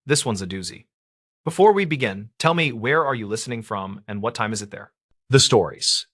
This one's a doozy. Before we begin, tell me, where are you listening from and what time is it there? The stories.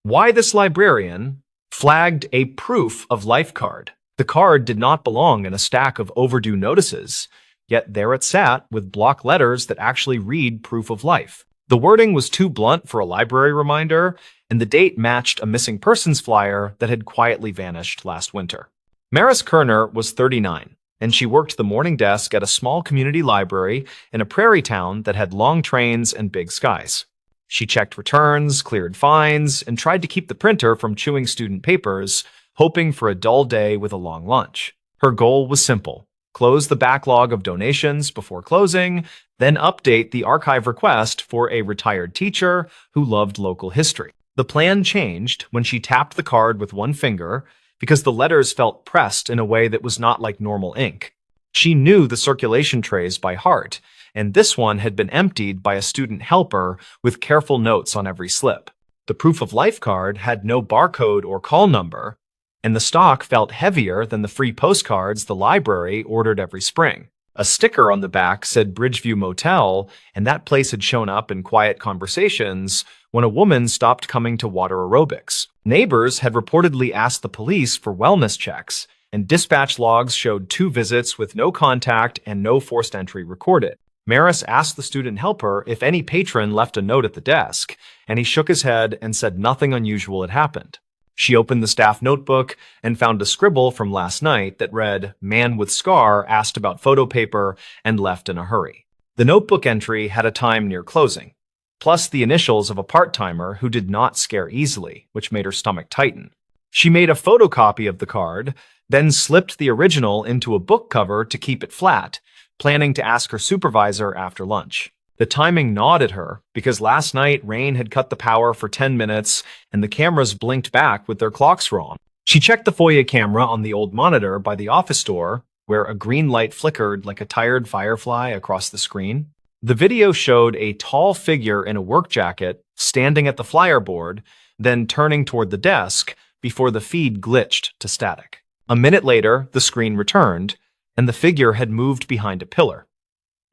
Why this librarian flagged a proof of life card. The card did not belong in a stack of overdue notices, yet there it sat with block letters that actually read proof of life. The wording was too blunt for a library reminder, and the date matched a missing persons flyer that had quietly vanished last winter. Maris Kerner was 39, and she worked the morning desk at a small community library in a prairie town that had long trains and big skies. She checked returns, cleared fines, and tried to keep the printer from chewing student papers, hoping for a dull day with a long lunch. Her goal was simple: close the backlog of donations before closing, then update the archive request for a retired teacher who loved local history. The plan changed when she tapped the card with one finger because the letters felt pressed in a way that was not like normal ink. She knew the circulation trays by heart, and this one had been emptied by a student helper with careful notes on every slip. The proof of life card had no barcode or call number, and the stock felt heavier than the free postcards the library ordered every spring. A sticker on the back said Bridgeview Motel, and that place had shown up in quiet conversations when a woman stopped coming to water aerobics. Neighbors had reportedly asked the police for wellness checks, and dispatch logs showed 2 visits with no contact and no forced entry recorded. Maris asked the student helper if any patron left a note at the desk, and he shook his head and said nothing unusual had happened. She opened the staff notebook and found a scribble from last night that read, "Man with scar asked about photo paper and left in a hurry." The notebook entry had a time near closing, plus the initials of a part-timer who did not scare easily, which made her stomach tighten. She made a photocopy of the card, then slipped the original into a book cover to keep it flat, planning to ask her supervisor after lunch. The timing gnawed at her because last night rain had cut the power for 10 minutes and the cameras blinked back with their clocks wrong. She checked the FOIA camera on the old monitor by the office door, where a green light flickered like a tired firefly across the screen. The video showed a tall figure in a work jacket standing at the flyer board, then turning toward the desk before the feed glitched to static. A minute later, the screen returned, and the figure had moved behind a pillar,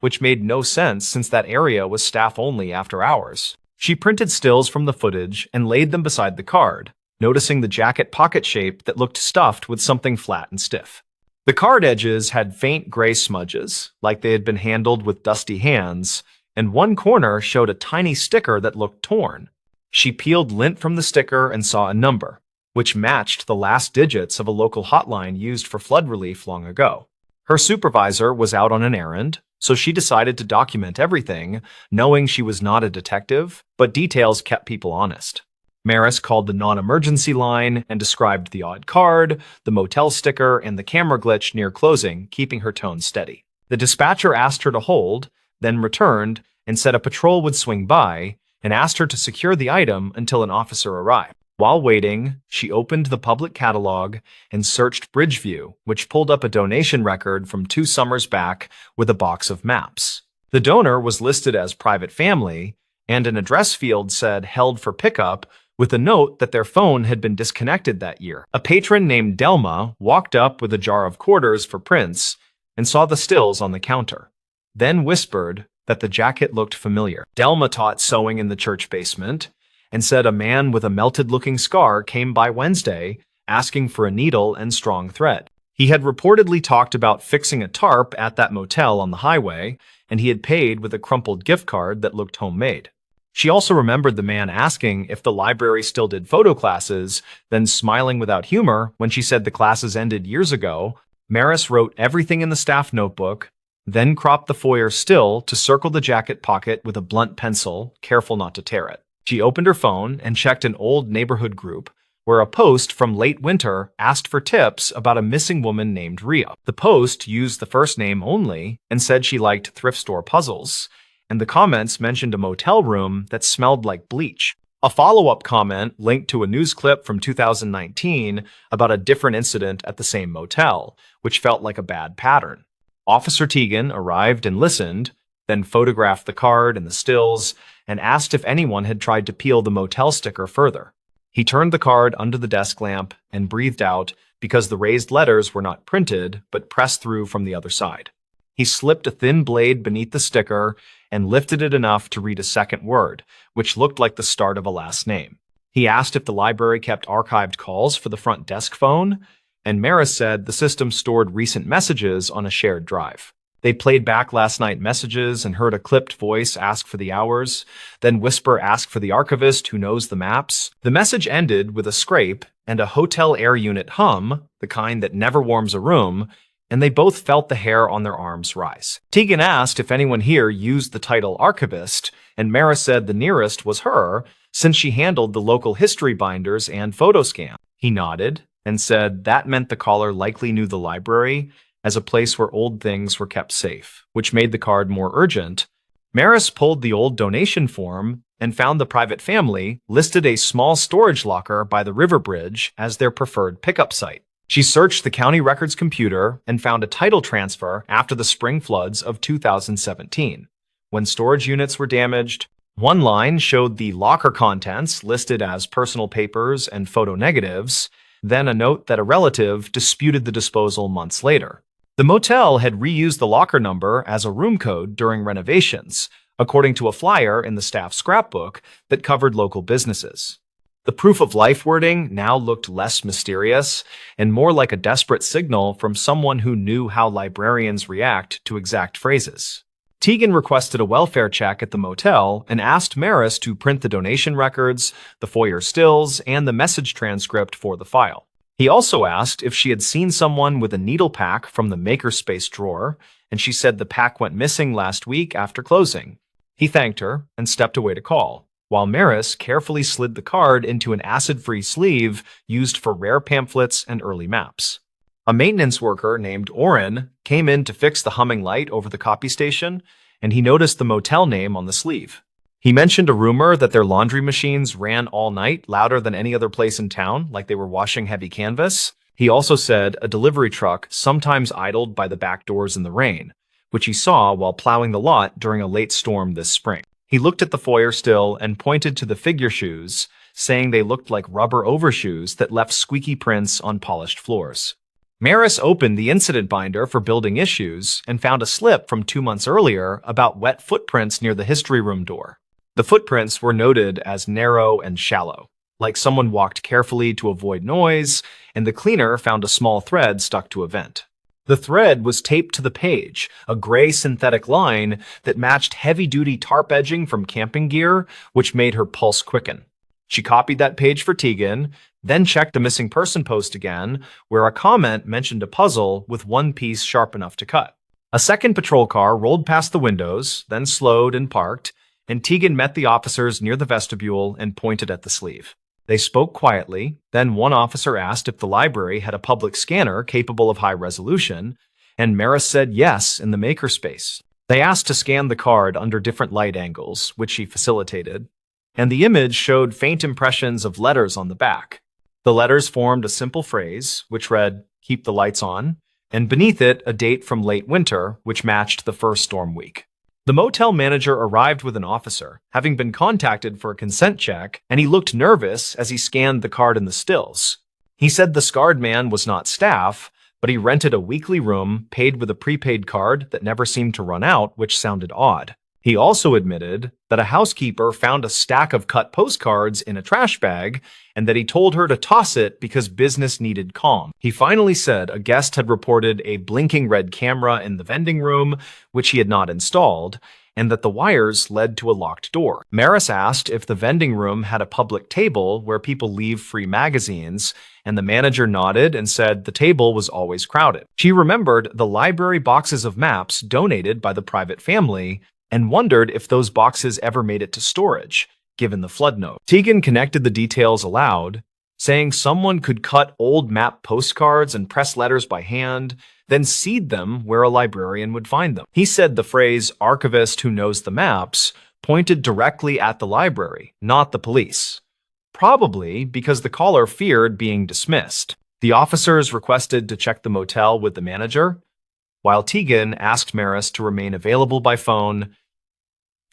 which made no sense since that area was staff only after hours. She printed stills from the footage and laid them beside the card, noticing the jacket pocket shape that looked stuffed with something flat and stiff. The card edges had faint gray smudges, like they had been handled with dusty hands, and one corner showed a tiny sticker that looked torn. She peeled lint from the sticker and saw a number, which matched the last digits of a local hotline used for flood relief long ago. Her supervisor was out on an errand, so she decided to document everything, knowing she was not a detective, but details kept people honest. Maris called the non-emergency line and described the odd card, the motel sticker, and the camera glitch near closing, keeping her tone steady. The dispatcher asked her to hold, then returned and said a patrol would swing by, and asked her to secure the item until an officer arrived. While waiting, she opened the public catalog and searched Bridgeview, which pulled up a donation record from 2 summers back with a box of maps. The donor was listed as private family, and an address field said held for pickup, with a note that their phone had been disconnected that year. A patron named Delma walked up with a jar of quarters for prints and saw the stills on the counter, then whispered that the jacket looked familiar. Delma taught sewing in the church basement, and said a man with a melted-looking scar came by Wednesday asking for a needle and strong thread. He had reportedly talked about fixing a tarp at that motel on the highway, and he had paid with a crumpled gift card that looked homemade. She also remembered the man asking if the library still did photo classes, then smiling without humor when she said the classes ended years ago. Maris wrote everything in the staff notebook, then cropped the foyer still to circle the jacket pocket with a blunt pencil, careful not to tear it. She opened her phone and checked an old neighborhood group where a post from late winter asked for tips about a missing woman named Ria. The post used the first name only and said she liked thrift store puzzles, and the comments mentioned a motel room that smelled like bleach. A follow-up comment linked to a news clip from 2019 about a different incident at the same motel, which felt like a bad pattern. Officer Teagan arrived and listened, then photographed the card and the stills, and asked if anyone had tried to peel the motel sticker further. He turned the card under the desk lamp and breathed out because the raised letters were not printed, but pressed through from the other side. He slipped a thin blade beneath the sticker and lifted it enough to read a second word, which looked like the start of a last name. He asked if the library kept archived calls for the front desk phone, and Maris said the system stored recent messages on a shared drive. They played back last night messages and heard a clipped voice ask for the hours, then whisper ask for the archivist who knows the maps. The message ended with a scrape and a hotel air unit hum, the kind that never warms a room, and they both felt the hair on their arms rise. Tegan asked if anyone here used the title archivist, and Maris said the nearest was her, since she handled the local history binders and photo scan. He nodded and said that meant the caller likely knew the library as a place where old things were kept safe, which made the card more urgent. Maris pulled the old donation form and found the private family listed a small storage locker by the river bridge as their preferred pickup site. She searched the county records computer and found a title transfer after the spring floods of 2017. When storage units were damaged, one line showed the locker contents listed as personal papers and photo negatives, then a note that a relative disputed the disposal months later. The motel had reused the locker number as a room code during renovations, according to a flyer in the staff scrapbook that covered local businesses. The proof of life wording now looked less mysterious and more like a desperate signal from someone who knew how librarians react to exact phrases. Tegan requested a welfare check at the motel and asked Maris to print the donation records, the foyer stills, and the message transcript for the file. He also asked if she had seen someone with a needle pack from the makerspace drawer, and she said the pack went missing last week after closing. He thanked her and stepped away to call, while Maris carefully slid the card into an acid-free sleeve used for rare pamphlets and early maps. A maintenance worker named Oren came in to fix the humming light over the copy station, and he noticed the motel name on the sleeve. He mentioned a rumor that their laundry machines ran all night, louder than any other place in town, like they were washing heavy canvas. He also said a delivery truck sometimes idled by the back doors in the rain, which he saw while plowing the lot during a late storm this spring. He looked at the foyer still and pointed to the figure shoes, saying they looked like rubber overshoes that left squeaky prints on polished floors. Maris opened the incident binder for building issues and found a slip from 2 months earlier about wet footprints near the history room door. The footprints were noted as narrow and shallow, like someone walked carefully to avoid noise, and the cleaner found a small thread stuck to a vent. The thread was taped to the page, a gray synthetic line that matched heavy-duty tarp edging from camping gear, which made her pulse quicken. She copied that page for Tegan, then checked the missing person post again, where a comment mentioned a puzzle with one piece sharp enough to cut. A second patrol car rolled past the windows, then slowed and parked, and Tegan met the officers near the vestibule and pointed at the sleeve. They spoke quietly, then one officer asked if the library had a public scanner capable of high resolution, and Maris said yes in the makerspace. They asked to scan the card under different light angles, which she facilitated, and the image showed faint impressions of letters on the back. The letters formed a simple phrase, which read, "Keep the lights on," and beneath it a date from late winter, which matched the first storm week. The motel manager arrived with an officer, having been contacted for a consent check, and he looked nervous as he scanned the card in the stills. He said the scarred man was not staff, but he rented a weekly room paid with a prepaid card that never seemed to run out, which sounded odd. He also admitted that a housekeeper found a stack of cut postcards in a trash bag and that he told her to toss it because business needed calm. He finally said a guest had reported a blinking red camera in the vending room, which he had not installed, and that the wires led to a locked door. Maris asked if the vending room had a public table where people leave free magazines, and the manager nodded and said the table was always crowded. She remembered the library boxes of maps donated by the private family and wondered if those boxes ever made it to storage, given the flood note. Tegan connected the details aloud, saying someone could cut old map postcards and press letters by hand, then seed them where a librarian would find them. He said the phrase "archivist who knows the maps" pointed directly at the library, not the police. Probably because the caller feared being dismissed. The officers requested to check the motel with the manager, while Tegan asked Maris to remain available by phone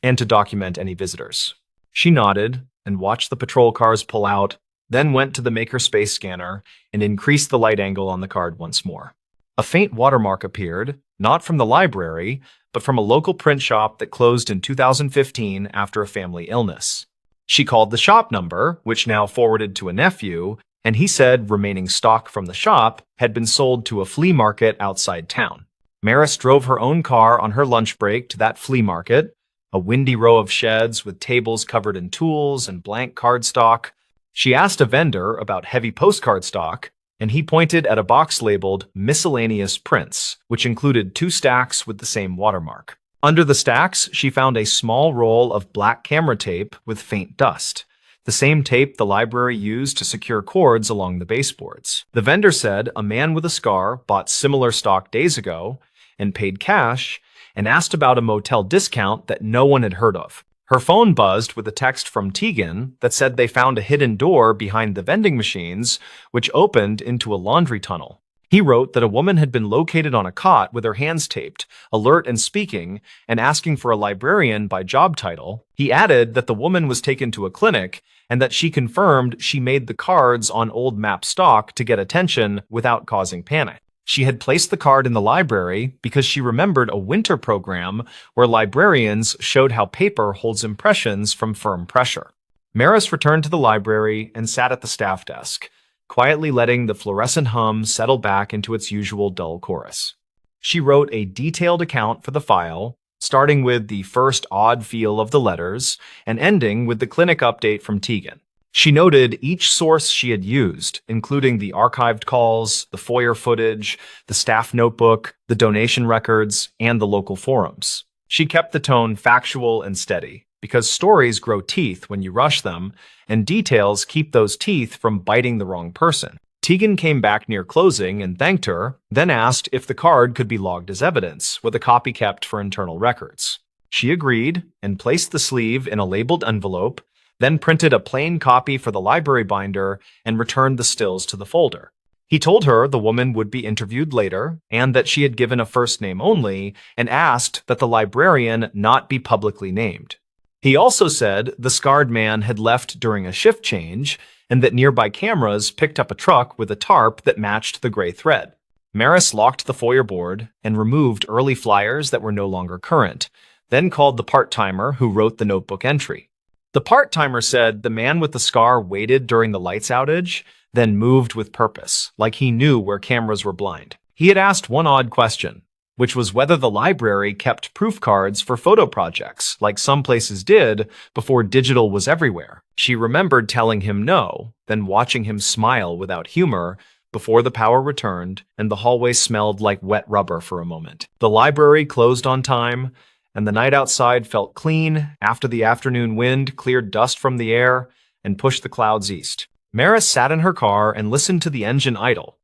and to document any visitors. She nodded and watched the patrol cars pull out, then went to the makerspace scanner and increased the light angle on the card once more. A faint watermark appeared, not from the library, but from a local print shop that closed in 2015 after a family illness. She called the shop number, which now forwarded to a nephew, and he said remaining stock from the shop had been sold to a flea market outside town. Maris drove her own car on her lunch break to that flea market, a windy row of sheds with tables covered in tools and blank cardstock. She asked a vendor about heavy postcard stock, and he pointed at a box labeled Miscellaneous Prints, which included 2 stacks with the same watermark. Under the stacks, she found a small roll of black camera tape with faint dust, the same tape the library used to secure cords along the baseboards. The vendor said a man with a scar bought similar stock days ago and paid cash, and asked about a motel discount that no one had heard of. Her phone buzzed with a text from Tegan that said they found a hidden door behind the vending machines, which opened into a laundry tunnel. He wrote that a woman had been located on a cot with her hands taped, alert and speaking, and asking for a librarian by job title. He added that the woman was taken to a clinic and that she confirmed she made the cards on old map stock to get attention without causing panic. She had placed the card in the library because she remembered a winter program where librarians showed how paper holds impressions from firm pressure. Maris returned to the library and sat at the staff desk, quietly letting the fluorescent hum settle back into its usual dull chorus. She wrote a detailed account for the file, starting with the first odd feel of the letters and ending with the clinic update from Tegan. She noted each source she had used, including the archived calls, the foyer footage, the staff notebook, the donation records, and the local forums. She kept the tone factual and steady, because stories grow teeth when you rush them, and details keep those teeth from biting the wrong person. Tegan came back near closing and thanked her, then asked if the card could be logged as evidence, with a copy kept for internal records. She agreed and placed the sleeve in a labeled envelope, then printed a plain copy for the library binder and returned the stills to the folder. He told her the woman would be interviewed later and that she had given a first name only and asked that the librarian not be publicly named. He also said the scarred man had left during a shift change and that nearby cameras picked up a truck with a tarp that matched the gray thread. Maris locked the foyer board and removed early flyers that were no longer current, then called the part-timer who wrote the notebook entry. The part-timer said the man with the scar waited during the lights outage, then moved with purpose, like he knew where cameras were blind. He had asked one odd question, which was whether the library kept proof cards for photo projects, like some places did before digital was everywhere. She remembered telling him no, then watching him smile without humor before the power returned and the hallway smelled like wet rubber for a moment. The library closed on time, and the night outside felt clean after the afternoon wind cleared dust from the air and pushed the clouds east. Maris sat in her car and listened to the engine idle,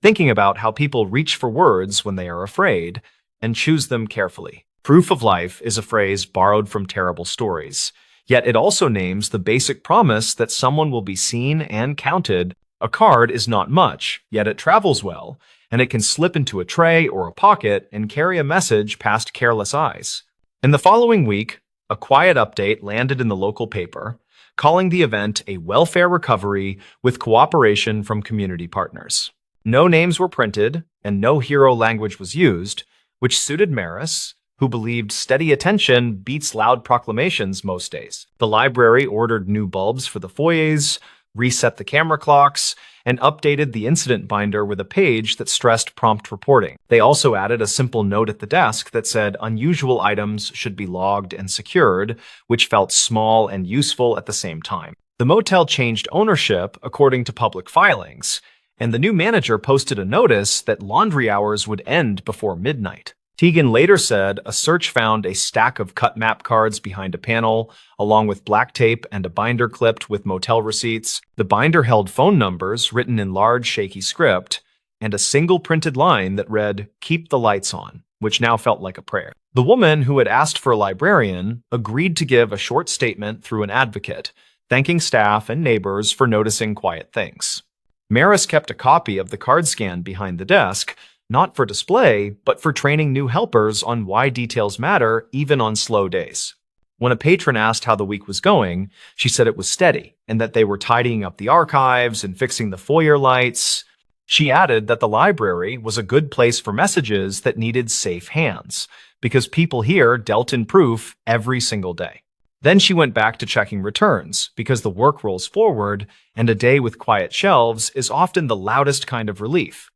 thinking about how people reach for words when they are afraid and choose them carefully. Proof of life is a phrase borrowed from terrible stories, yet it also names the basic promise that someone will be seen and counted. A card is not much, yet it travels well, and it can slip into a tray or a pocket and carry a message past careless eyes. In the following week, a quiet update landed in the local paper, calling the event a welfare recovery with cooperation from community partners. No names were printed, and no hero language was used, which suited Maris, who believed steady attention beats loud proclamations most days. The library ordered new bulbs for the foyers, reset the camera clocks, and updated the incident binder with a page that stressed prompt reporting. They also added a simple note at the desk that said unusual items should be logged and secured, which felt small and useful at the same time. The motel changed ownership according to public filings, and the new manager posted a notice that laundry hours would end before midnight. Tegan later said a search found a stack of cut map cards behind a panel, along with black tape and a binder clipped with motel receipts. The binder held phone numbers written in large, shaky script, and a single printed line that read, "Keep the lights on," which now felt like a prayer. The woman who had asked for a librarian agreed to give a short statement through an advocate, thanking staff and neighbors for noticing quiet things. Maris kept a copy of the card scan behind the desk, not for display, but for training new helpers on why details matter even on slow days. When a patron asked how the week was going, she said it was steady and that they were tidying up the archives and fixing the foyer lights. She added that the library was a good place for messages that needed safe hands, because people here dealt in proof every single day. Then she went back to checking returns, because the work rolls forward, and a day with quiet shelves is often the loudest kind of relief.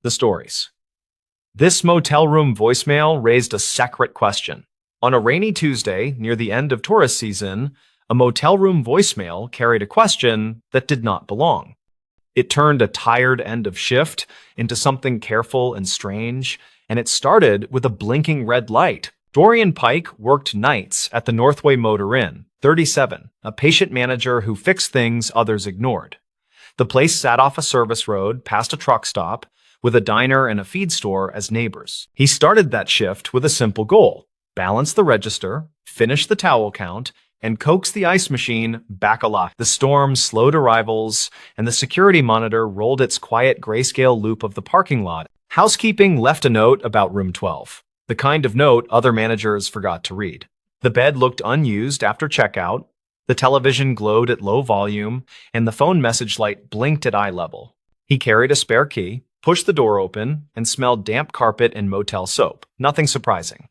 The stories. This motel room voicemail raised a separate question. On a rainy Tuesday, near the end of tourist season, a motel room voicemail carried a question that did not belong. It turned a tired end of shift into something careful and strange, and it started with a blinking red light. Dorian Pike worked nights at the Northway Motor Inn, 37, a patient manager who fixed things others ignored. The place sat off a service road past a truck stop, with a diner and a feed store as neighbors. He started that shift with a simple goal: balance the register, finish the towel count, and coax the ice machine back alive. The storm slowed arrivals, and the security monitor rolled its quiet grayscale loop of the parking lot. Housekeeping left a note about room 12, the kind of note other managers forgot to read. The bed looked unused after checkout, the television glowed at low volume, and the phone message light blinked at eye level. He carried a spare key, pushed the door open, and smelled damp carpet and motel soap. Nothing surprising.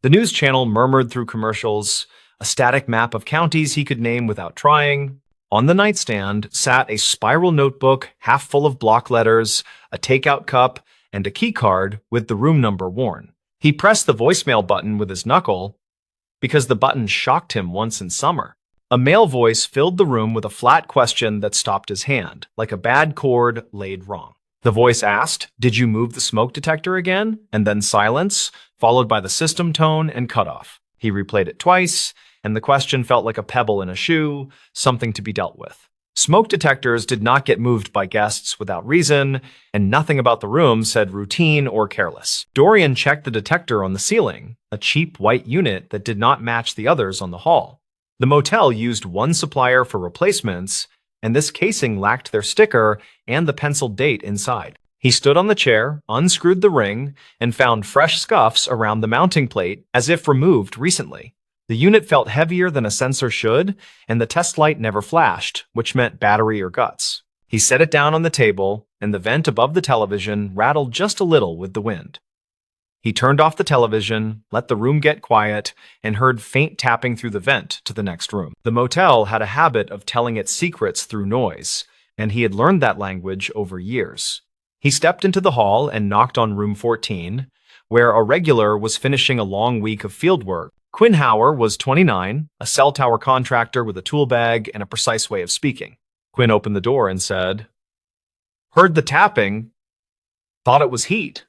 The news channel murmured through commercials, a static map of counties he could name without trying. On the nightstand sat a spiral notebook half full of block letters, a takeout cup, and a key card with the room number worn. He pressed the voicemail button with his knuckle because the button shocked him once in summer. A male voice filled the room with a flat question that stopped his hand, like a bad chord laid wrong. The voice asked, "Did you move the smoke detector again?" And then silence, followed by the system tone and cutoff. He replayed it twice, and the question felt like a pebble in a shoe, something to be dealt with. Smoke detectors did not get moved by guests without reason, and nothing about the room said routine or careless. Dorian checked the detector on the ceiling, a cheap white unit that did not match the others on the hall. The motel used one supplier for replacements, and this casing lacked their sticker and the penciled date inside. He stood on the chair, unscrewed the ring, and found fresh scuffs around the mounting plate, as if removed recently. The unit felt heavier than a sensor should, and the test light never flashed, which meant battery or guts. He set it down on the table, and the vent above the television rattled just a little with the wind. He turned off the television, let the room get quiet, and heard faint tapping through the vent to the next room. The motel had a habit of telling its secrets through noise, and he had learned that language over years. He stepped into the hall and knocked on room 14, where a regular was finishing a long week of field work. Quinn Hauer was 29, a cell tower contractor with a tool bag and a precise way of speaking. Quinn opened the door and said, "Heard the tapping, thought it was heat.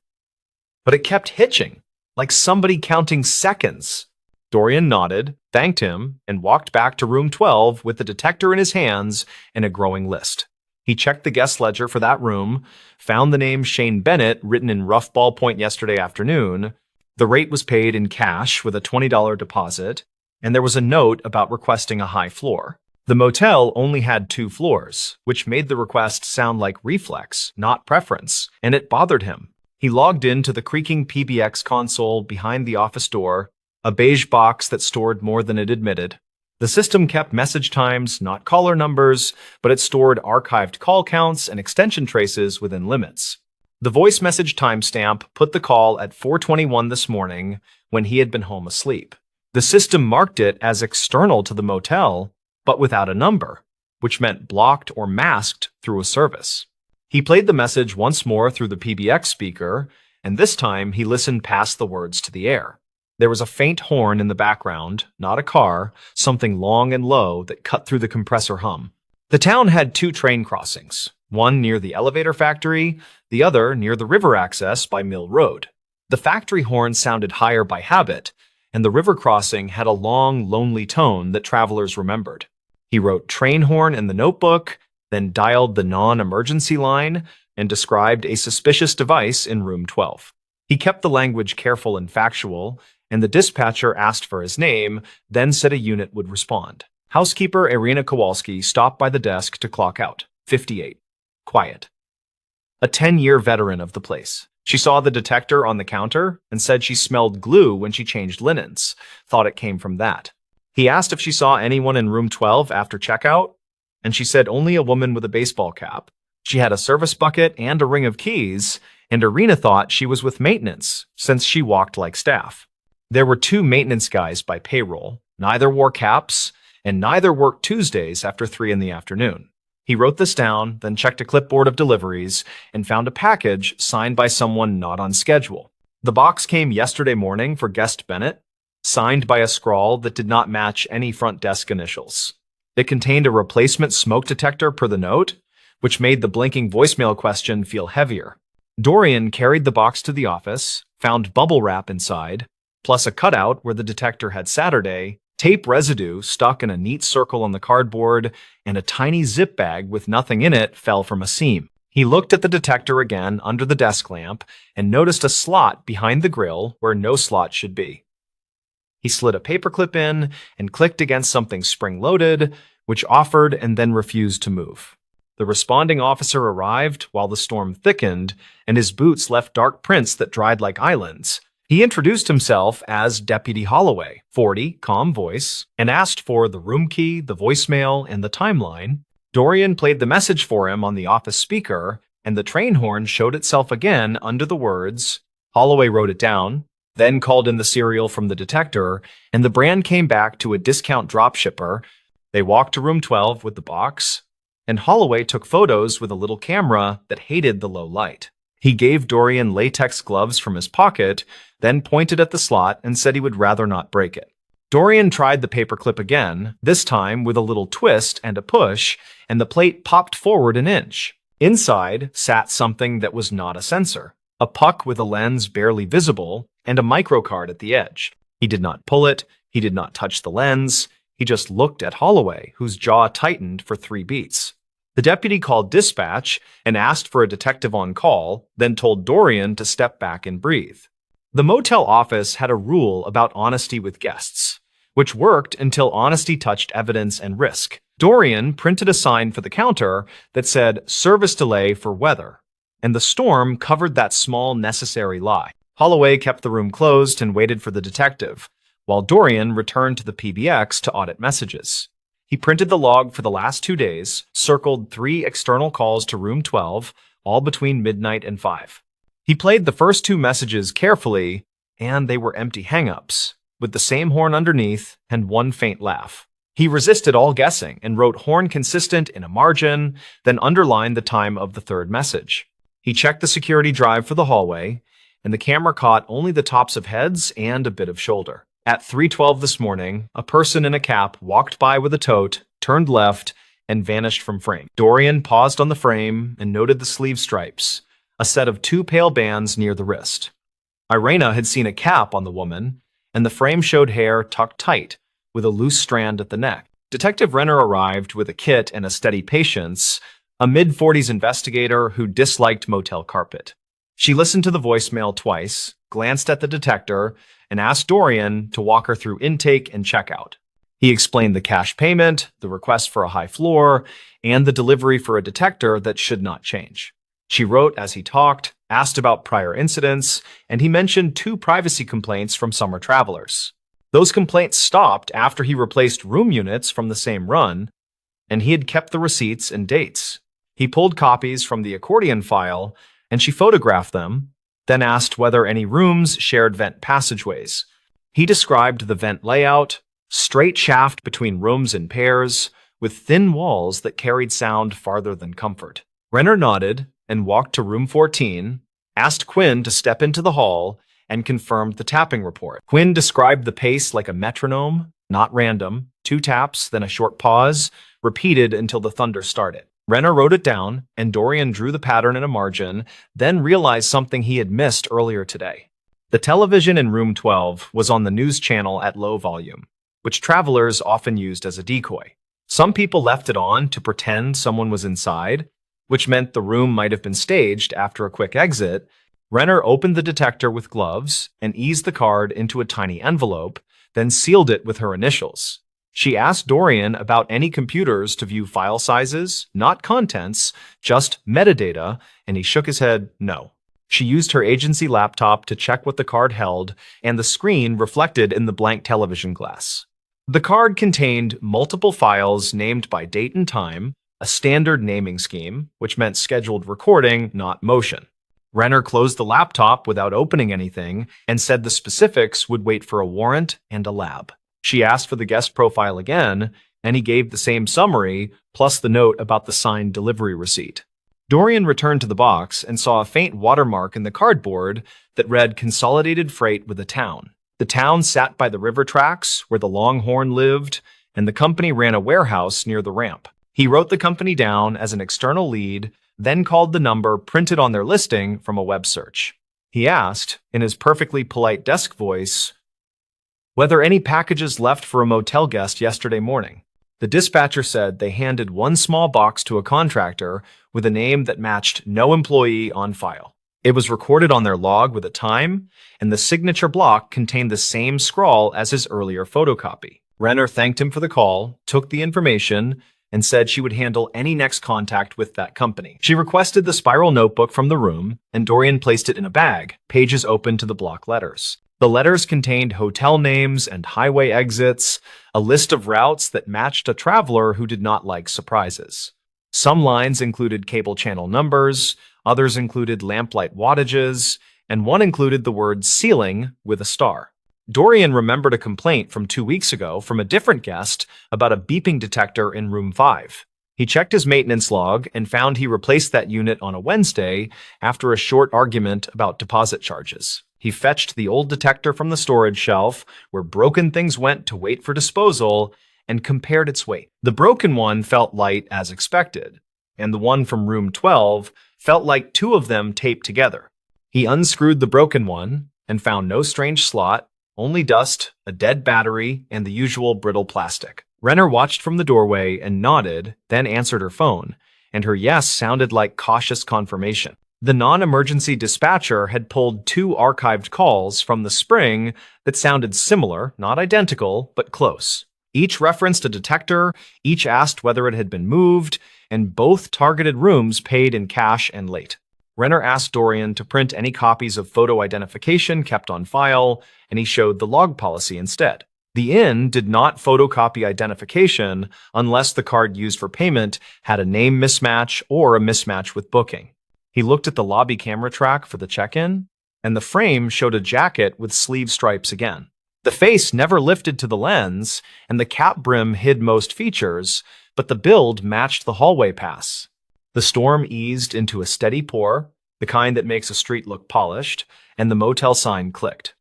But it kept hitching, like somebody counting seconds." Dorian nodded, thanked him, and walked back to room 12 with the detector in his hands and a growing list. He checked the guest ledger for that room, found the name Shane Bennett written in rough ballpoint yesterday afternoon. The rate was paid in cash with a $20 deposit, and there was a note about requesting a high floor. The motel only had 2 floors, which made the request sound like reflex, not preference, and it bothered him. He logged into the creaking PBX console behind the office door, a beige box that stored more than it admitted. The system kept message times, not caller numbers, but it stored archived call counts and extension traces within limits. The voice message timestamp put the call at 4:21 this morning when he had been home asleep. The system marked it as external to the motel, but without a number, which meant blocked or masked through a service. He played the message once more through the PBX speaker, and this time he listened past the words to the air. There was a faint horn in the background, not a car, something long and low that cut through the compressor hum. The town had 2 train crossings, one near the elevator factory, the other near the river access by Mill Road. The factory horn sounded higher by habit, and the river crossing had a long, lonely tone that travelers remembered. He wrote train horn in the notebook, then dialed the non-emergency line and described a suspicious device in room 12. He kept the language careful and factual, and the dispatcher asked for his name, then said a unit would respond. Housekeeper Irina Kowalski stopped by the desk to clock out. 58. Quiet. A 10-year veteran of the place. She saw the detector on the counter and said she smelled glue when she changed linens, thought it came from that. He asked if she saw anyone in room 12 after checkout, and she said only a woman with a baseball cap, She had a service bucket and a ring of keys, and Irina thought she was with maintenance since she walked like staff. There were two maintenance guys by payroll. Neither wore caps, and neither worked Tuesdays after 3 in the afternoon. He wrote this down, then checked a clipboard of deliveries and found a package signed by someone not on schedule. The box came yesterday morning for guest Bennett, signed by a scrawl that did not match any front desk initials. It contained a replacement smoke detector per the note, which made the blinking voicemail question feel heavier. Dorian carried the box to the office, found bubble wrap inside, plus a cutout where the detector had Saturday, tape residue stuck in a neat circle on the cardboard, and a tiny zip bag with nothing in it fell from a seam. He looked at the detector again under the desk lamp and noticed a slot behind the grill where no slot should be. He slid a paperclip in and clicked against something spring-loaded, which offered and then refused to move. The responding officer arrived while the storm thickened, and his boots left dark prints that dried like islands. He introduced himself as Deputy Holloway, 40, calm voice, and asked for the room key, the voicemail, and the timeline. Dorian played the message for him on the office speaker, and the train horn showed itself again under the words. Holloway wrote it down, then called in the serial from the detector, and the brand came back to a discount dropshipper. They walked to room 12 with the box, and Holloway took photos with a little camera that hated the low light. He gave Dorian latex gloves from his pocket, then pointed at the slot and said he would rather not break it. Dorian tried the paperclip again, this time with a little twist and a push, and the plate popped forward an inch. Inside sat something that was not a sensor, a puck with a lens barely visible, and a microcard at the edge. He did not pull it, he did not touch the lens, he just looked at Holloway, whose jaw tightened for 3 beats. The deputy called dispatch and asked for a detective on call, then told Dorian to step back and breathe. The motel office had a rule about honesty with guests, which worked until honesty touched evidence and risk. Dorian printed a sign for the counter that said, "Service delay for weather," and the storm covered that small necessary lie. Holloway kept the room closed and waited for the detective, while Dorian returned to the PBX to audit messages. He printed the log for the last 2 days, circled 3 external calls to room 12, all between midnight and 5. He played the first 2 messages carefully, and they were empty hang-ups, with the same horn underneath and 1 faint laugh. He resisted all guessing and wrote horn consistent in a margin, then underlined the time of the 3rd message. He checked the security drive for the hallway, and the camera caught only the tops of heads and a bit of shoulder. At 3:12 this morning, a person in a cap walked by with a tote, turned left, and vanished from frame. Dorian paused on the frame and noted the sleeve stripes, a set of 2 pale bands near the wrist. Irina had seen a cap on the woman, and the frame showed hair tucked tight, with a loose strand at the neck. Detective Renner arrived with a kit and a steady patience, a mid-40s investigator who disliked motel carpet. She listened to the voicemail twice, glanced at the detector, and asked Dorian to walk her through intake and checkout. He explained the cash payment, the request for a high floor, and the delivery for a detector that should not change. She wrote as he talked, asked about prior incidents, and he mentioned 2 privacy complaints from summer travelers. Those complaints stopped after he replaced room units from the same run, and he had kept the receipts and dates. He pulled copies from the accordion file, and she photographed them, then asked whether any rooms shared vent passageways. He described the vent layout, straight shaft between rooms in pairs, with thin walls that carried sound farther than comfort. Renner nodded and walked to room 14, asked Quinn to step into the hall, and confirmed the tapping report. Quinn described the pace like a metronome, not random, 2 taps, then a short pause, repeated until the thunder started. Renner wrote it down, and Dorian drew the pattern in a margin, then realized something he had missed earlier today. The television in room 12 was on the news channel at low volume, which travelers often used as a decoy. Some people left it on to pretend someone was inside, which meant the room might have been staged after a quick exit. Renner opened the detector with gloves and eased the card into a tiny envelope, then sealed it with her initials. She asked Dorian about any computers to view file sizes, not contents, just metadata, and he shook his head no. She used her agency laptop to check what the card held, and the screen reflected in the blank television glass. The card contained multiple files named by date and time, a standard naming scheme, which meant scheduled recording, not motion. Renner closed the laptop without opening anything and said the specifics would wait for a warrant and a lab. She asked for the guest profile again, and he gave the same summary, plus the note about the signed delivery receipt. Dorian returned to the box and saw a faint watermark in the cardboard that read Consolidated Freight with a Town. The town sat by the river tracks where the Longhorn lived, and the company ran a warehouse near the ramp. He wrote the company down as an external lead, then called the number printed on their listing from a web search. He asked, in his perfectly polite desk voice, whether any packages left for a motel guest yesterday morning. The dispatcher said they handed one small box to a contractor with a name that matched no employee on file. It was recorded on their log with a time, and the signature block contained the same scrawl as his earlier photocopy. Renner thanked him for the call, took the information, and said she would handle any next contact with that company. She requested the spiral notebook from the room, and Dorian placed it in a bag, pages open to the block letters. The letters contained hotel names and highway exits, a list of routes that matched a traveler who did not like surprises. Some lines included cable channel numbers, others included lamplight wattages, and one included the word ceiling with a star. Dorian remembered a complaint from 2 weeks ago from a different guest about a beeping detector in room 5. He checked his maintenance log and found he replaced that unit on a Wednesday after a short argument about deposit charges. He fetched the old detector from the storage shelf, where broken things went to wait for disposal, and compared its weight. The broken one felt light as expected, and the one from room 12 felt like two of them taped together. He unscrewed the broken one and found no strange slot, only dust, a dead battery, and the usual brittle plastic. Renner watched from the doorway and nodded, then answered her phone, and her yes sounded like cautious confirmation. The non-emergency dispatcher had pulled 2 archived calls from the spring that sounded similar, not identical, but close. Each referenced a detector, each asked whether it had been moved, and both targeted rooms paid in cash and late. Renner asked Dorian to print any copies of photo identification kept on file, and he showed the log policy instead. The inn did not photocopy identification unless the card used for payment had a name mismatch or a mismatch with booking. He looked at the lobby camera track for the check-in, and the frame showed a jacket with sleeve stripes again. The face never lifted to the lens, and the cap brim hid most features, but the build matched the hallway pass. The storm eased into a steady pour, the kind that makes a street look polished, and the motel sign clicked.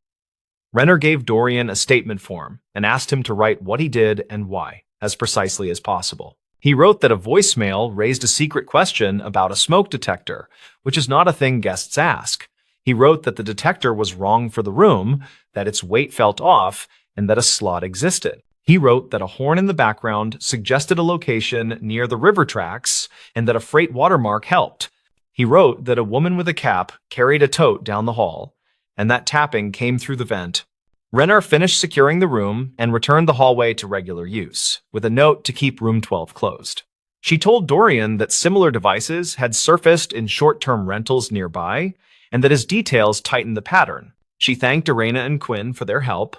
Renner gave Dorian a statement form and asked him to write what he did and why, as precisely as possible. He wrote that a voicemail raised a secret question about a smoke detector, which is not a thing guests ask. He wrote that the detector was wrong for the room, that its weight felt off, and that a slot existed. He wrote that a horn in the background suggested a location near the river tracks and that a freight watermark helped. He wrote that a woman with a cap carried a tote down the hall, and that tapping came through the vent. Renner finished securing the room and returned the hallway to regular use, with a note to keep room 12 closed. She told Dorian that similar devices had surfaced in short-term rentals nearby, and that his details tightened the pattern. She thanked Irena and Quinn for their help,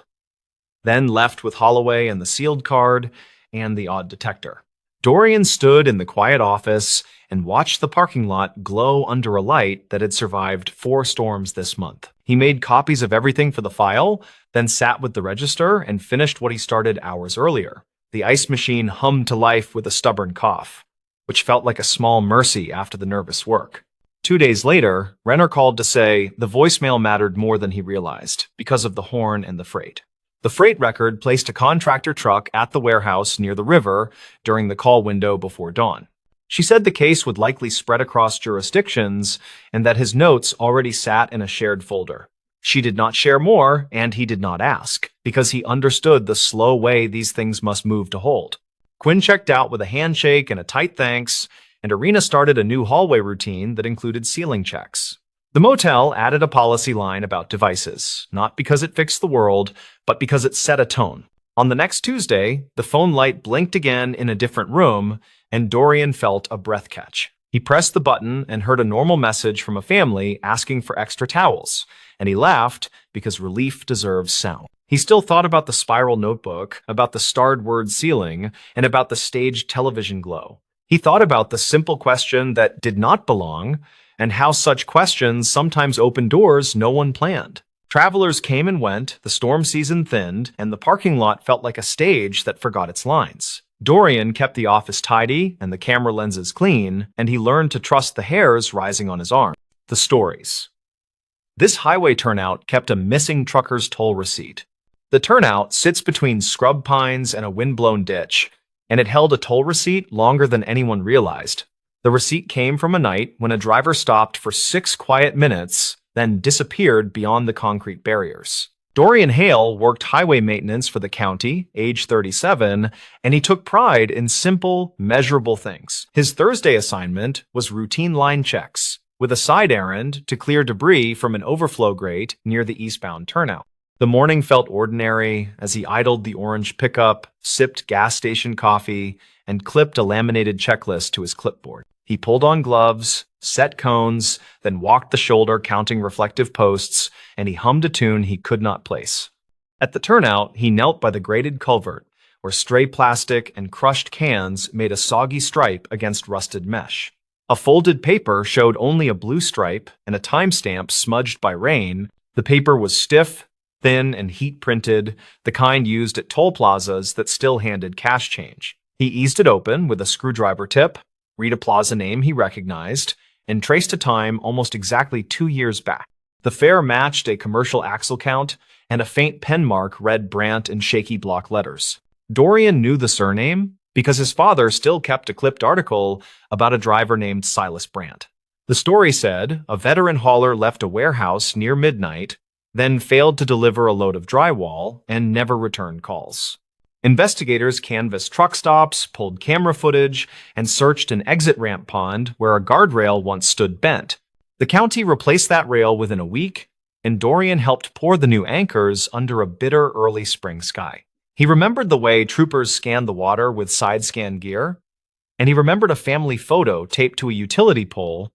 then left with Holloway and the sealed card and the odd detector. Dorian stood in the quiet office and watched the parking lot glow under a light that had survived 4 storms this month. He made copies of everything for the file, then sat with the register and finished what he started hours earlier. The ice machine hummed to life with a stubborn cough, which felt like a small mercy after the nervous work. 2 days later, Renner called to say the voicemail mattered more than he realized because of the horn and the freight. The freight record placed a contractor truck at the warehouse near the river during the call window before dawn. She said the case would likely spread across jurisdictions and that his notes already sat in a shared folder. She did not share more, and he did not ask, because he understood the slow way these things must move to hold. Quinn checked out with a handshake and a tight thanks, and Irena started a new hallway routine that included ceiling checks. The motel added a policy line about devices, not because it fixed the world, but because it set a tone. On the next Tuesday, the phone light blinked again in a different room, and Dorian felt a breath catch. He pressed the button and heard a normal message from a family asking for extra towels, and he laughed because relief deserves sound. He still thought about the spiral notebook, about the starred word ceiling, and about the staged television glow. He thought about the simple question that did not belong and how such questions sometimes open doors no one planned. Travelers came and went, the storm season thinned, and the parking lot felt like a stage that forgot its lines. Dorian kept the office tidy and the camera lenses clean, and he learned to trust the hairs rising on his arm. The stories. This highway turnout kept a missing trucker's toll receipt. The turnout sits between scrub pines and a windblown ditch, and it held a toll receipt longer than anyone realized. The receipt came from a night when a driver stopped for 6 quiet minutes, then disappeared beyond the concrete barriers. Dorian Hale worked highway maintenance for the county, age 37, and he took pride in simple, measurable things. His Thursday assignment was routine line checks, with a side errand to clear debris from an overflow grate near the eastbound turnout. The morning felt ordinary as he idled the orange pickup, sipped gas station coffee, and clipped a laminated checklist to his clipboard. He pulled on gloves, set cones, then walked the shoulder counting reflective posts, and he hummed a tune he could not place. At the turnout, he knelt by the grated culvert, where stray plastic and crushed cans made a soggy stripe against rusted mesh. A folded paper showed only a blue stripe and a timestamp smudged by rain. The paper was stiff, thin, and heat-printed, the kind used at toll plazas that still handed cash change. He eased it open with a screwdriver tip, read a plaza name he recognized, and traced a time almost exactly 2 years back. The fare matched a commercial axle count, and a faint pen mark read Brandt in shaky block letters. Dorian knew the surname because his father still kept a clipped article about a driver named Silas Brandt. The story said a veteran hauler left a warehouse near midnight, then failed to deliver a load of drywall and never returned calls. Investigators canvassed truck stops, pulled camera footage, and searched an exit ramp pond where a guardrail once stood bent. The county replaced that rail within a week, and Dorian helped pour the new anchors under a bitter early spring sky. He remembered the way troopers scanned the water with side-scan gear, and he remembered a family photo taped to a utility pole.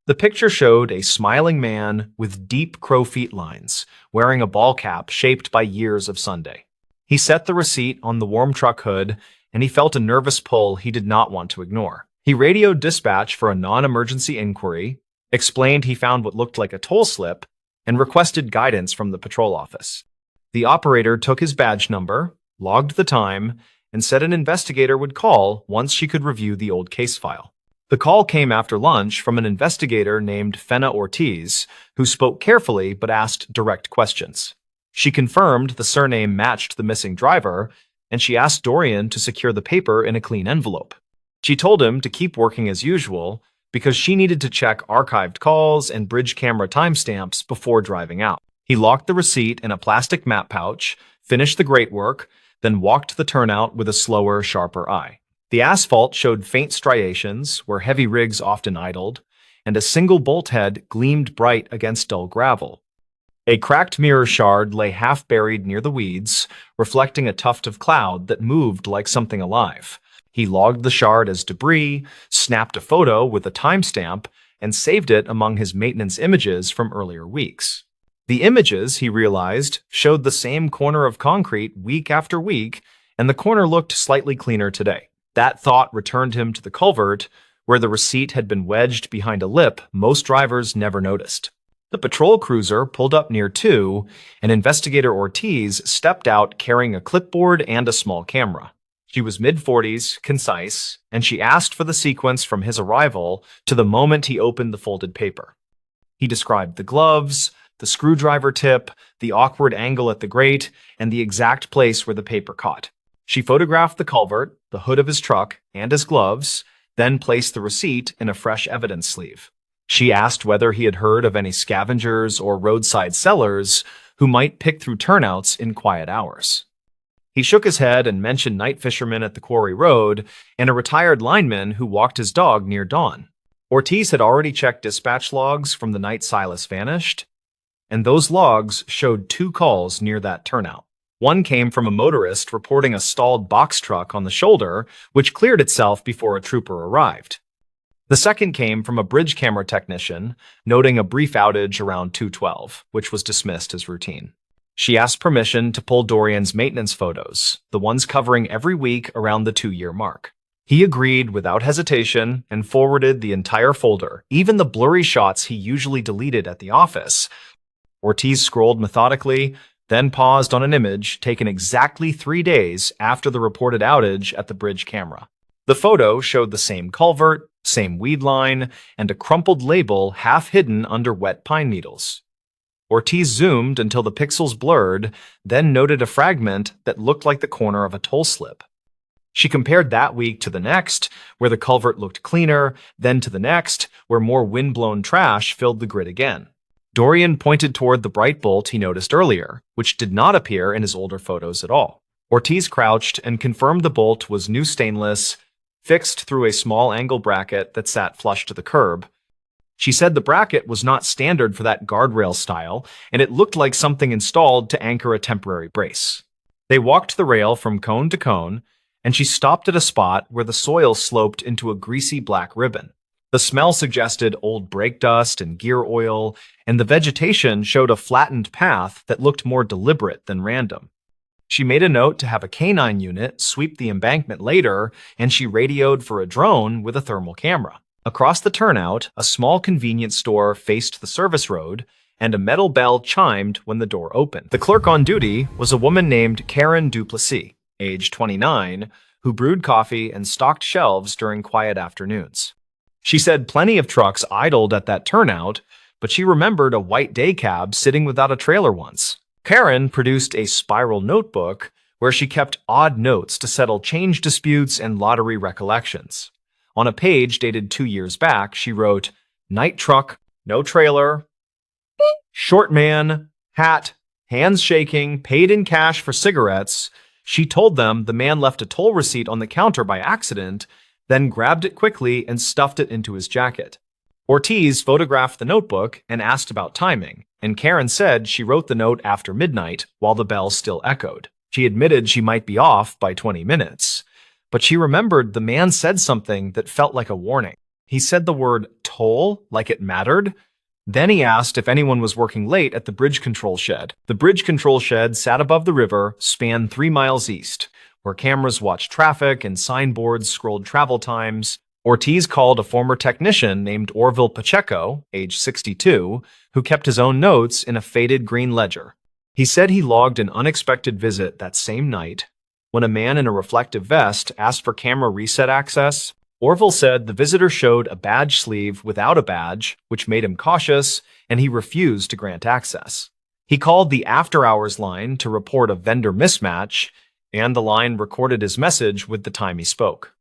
The picture showed a smiling man with deep crow feet lines, wearing a ball cap shaped by years of Sunday. He set the receipt on the warm truck hood, and he felt a nervous pull he did not want to ignore. He radioed dispatch for a non-emergency inquiry, explained he found what looked like a toll slip, and requested guidance from the patrol office. The operator took his badge number, logged the time, and said an investigator would call once she could review the old case file. The call came after lunch from an investigator named Fenna Ortiz, who spoke carefully but asked direct questions. She confirmed the surname matched the missing driver, and she asked Dorian to secure the paper in a clean envelope. She told him to keep working as usual because she needed to check archived calls and bridge camera timestamps before driving out. He locked the receipt in a plastic map pouch, finished the grate work, then walked the turnout with a slower, sharper eye. The asphalt showed faint striations where heavy rigs often idled, and a single bolt head gleamed bright against dull gravel. A cracked mirror shard lay half buried near the weeds, reflecting a tuft of cloud that moved like something alive. He logged the shard as debris, snapped a photo with a timestamp, and saved it among his maintenance images from earlier weeks. The images, he realized, showed the same corner of concrete week after week, and the corner looked slightly cleaner today. That thought returned him to the culvert, where the receipt had been wedged behind a lip most drivers never noticed. The patrol cruiser pulled up near too, and Investigator Ortiz stepped out carrying a clipboard and a small camera. She was mid-40s, concise, and she asked for the sequence from his arrival to the moment he opened the folded paper. He described the gloves, the screwdriver tip, the awkward angle at the grate, and the exact place where the paper caught. She photographed the culvert, the hood of his truck, and his gloves, then placed the receipt in a fresh evidence sleeve. She asked whether he had heard of any scavengers or roadside sellers who might pick through turnouts in quiet hours. He shook his head and mentioned night fishermen at the quarry road and a retired lineman who walked his dog near dawn. Ortiz had already checked dispatch logs from the night Silas vanished, and those logs showed 2 calls near that turnout. One came from a motorist reporting a stalled box truck on the shoulder, which cleared itself before a trooper arrived. The second came from a bridge camera technician, noting a brief outage around 2:12, which was dismissed as routine. She asked permission to pull Dorian's maintenance photos, the ones covering every week around the 2-year mark. He agreed without hesitation and forwarded the entire folder, even the blurry shots he usually deleted at the office. Ortiz scrolled methodically, then paused on an image taken exactly 3 days after the reported outage at the bridge camera. The photo showed the same culvert, same weed line, and a crumpled label half hidden under wet pine needles. Ortiz zoomed until the pixels blurred, then noted a fragment that looked like the corner of a toll slip. She compared that week to the next, where the culvert looked cleaner, then to the next, where more wind-blown trash filled the grid again. Dorian pointed toward the bright bolt he noticed earlier, which did not appear in his older photos at all. Ortiz crouched and confirmed the bolt was new stainless, fixed through a small angle bracket that sat flush to the curb. She said the bracket was not standard for that guardrail style, and it looked like something installed to anchor a temporary brace. They walked the rail from cone to cone, and she stopped at a spot where the soil sloped into a greasy black ribbon. The smell suggested old brake dust and gear oil, and the vegetation showed a flattened path that looked more deliberate than random. She made a note to have a canine unit sweep the embankment later, and she radioed for a drone with a thermal camera. Across the turnout, a small convenience store faced the service road, and a metal bell chimed when the door opened. The clerk on duty was a woman named Karen Duplessis, age 29, who brewed coffee and stocked shelves during quiet afternoons. She said plenty of trucks idled at that turnout, but she remembered a white day cab sitting without a trailer once. Karen produced a spiral notebook where she kept odd notes to settle change disputes and lottery recollections. On a page dated 2 years back, she wrote, "Night truck, no trailer, short man, hat, hands shaking, paid in cash for cigarettes." She told them the man left a toll receipt on the counter by accident, then grabbed it quickly and stuffed it into his jacket. Ortiz photographed the notebook and asked about timing, and Karen said she wrote the note after midnight while the bell still echoed. She admitted she might be off by 20 minutes, but she remembered the man said something that felt like a warning. He said the word toll like it mattered. Then he asked if anyone was working late at the bridge control shed. The bridge control shed sat above the river, spanned 3 miles east, where cameras watched traffic and signboards scrolled travel times. Ortiz called a former technician named Orville Pacheco, age 62, who kept his own notes in a faded green ledger. He said he logged an unexpected visit that same night. When a man in a reflective vest asked for camera reset access, Orville said the visitor showed a badge sleeve without a badge, which made him cautious, and he refused to grant access. He called the after-hours line to report a vendor mismatch, and the line recorded his message with the time he spoke.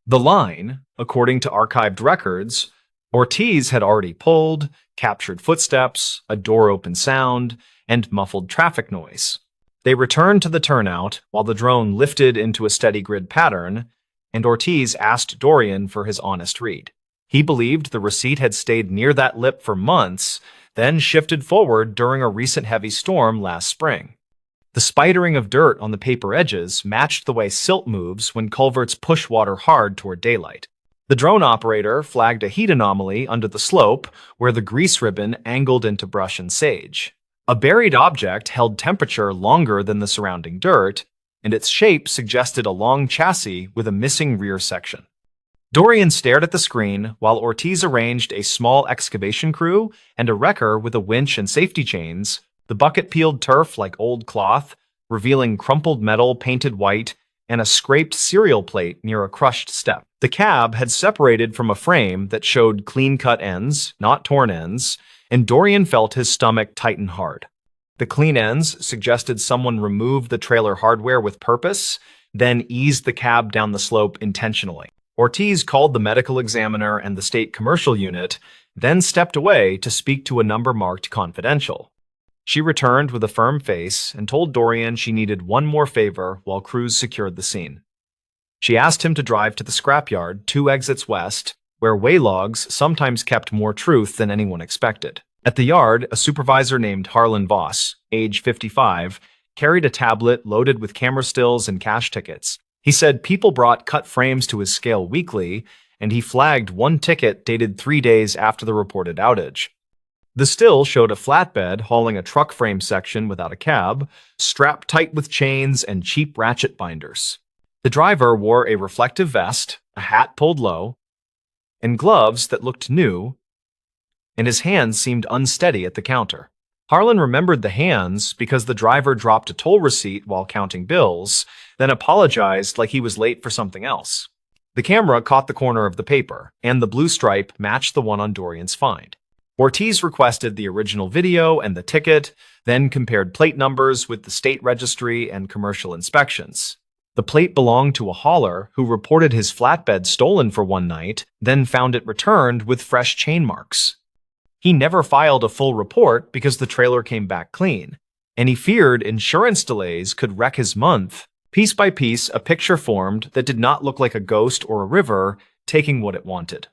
The line, according to archived records, Ortiz had already pulled, captured footsteps, a door-open sound, and muffled traffic noise. They returned to the turnout while the drone lifted into a steady grid pattern, and Ortiz asked Dorian for his honest read. He believed the receipt had stayed near that lip for months, then shifted forward during a recent heavy storm last spring. The spidering of dirt on the paper edges matched the way silt moves when culverts push water hard toward daylight. The drone operator flagged a heat anomaly under the slope where the grease ribbon angled into brush and sage. A buried object held temperature longer than the surrounding dirt, and its shape suggested a long chassis with a missing rear section. Dorian stared at the screen while Ortiz arranged a small excavation crew and a wrecker with a winch and safety chains. The bucket peeled turf like old cloth, revealing crumpled metal painted white and a scraped cereal plate near a crushed step. The cab had separated from a frame that showed clean-cut ends, not torn ends, and Dorian felt his stomach tighten hard. The clean ends suggested someone removed the trailer hardware with purpose, then eased the cab down the slope intentionally. Ortiz called the medical examiner and the state commercial unit, then stepped away to speak to a number marked confidential. She returned with a firm face and told Dorian she needed one more favor while crews secured the scene. She asked him to drive to the scrapyard 2 exits west, where way logs sometimes kept more truth than anyone expected. At the yard, a supervisor named Harlan Voss, age 55, carried a tablet loaded with camera stills and cash tickets. He said people brought cut frames to his scale weekly, and he flagged one ticket dated 3 days after the reported outage. The still showed a flatbed hauling a truck frame section without a cab, strapped tight with chains and cheap ratchet binders. The driver wore a reflective vest, a hat pulled low, and gloves that looked new, and his hands seemed unsteady at the counter. Harlan remembered the hands because the driver dropped a toll receipt while counting bills, then apologized like he was late for something else. The camera caught the corner of the paper, and the blue stripe matched the one on Dorian's find. Ortiz requested the original video and the ticket, then compared plate numbers with the state registry and commercial inspections. The plate belonged to a hauler who reported his flatbed stolen for one night, then found it returned with fresh chain marks. He never filed a full report because the trailer came back clean, and he feared insurance delays could wreck his month. Piece by piece, a picture formed that did not look like a ghost or a river taking what it wanted.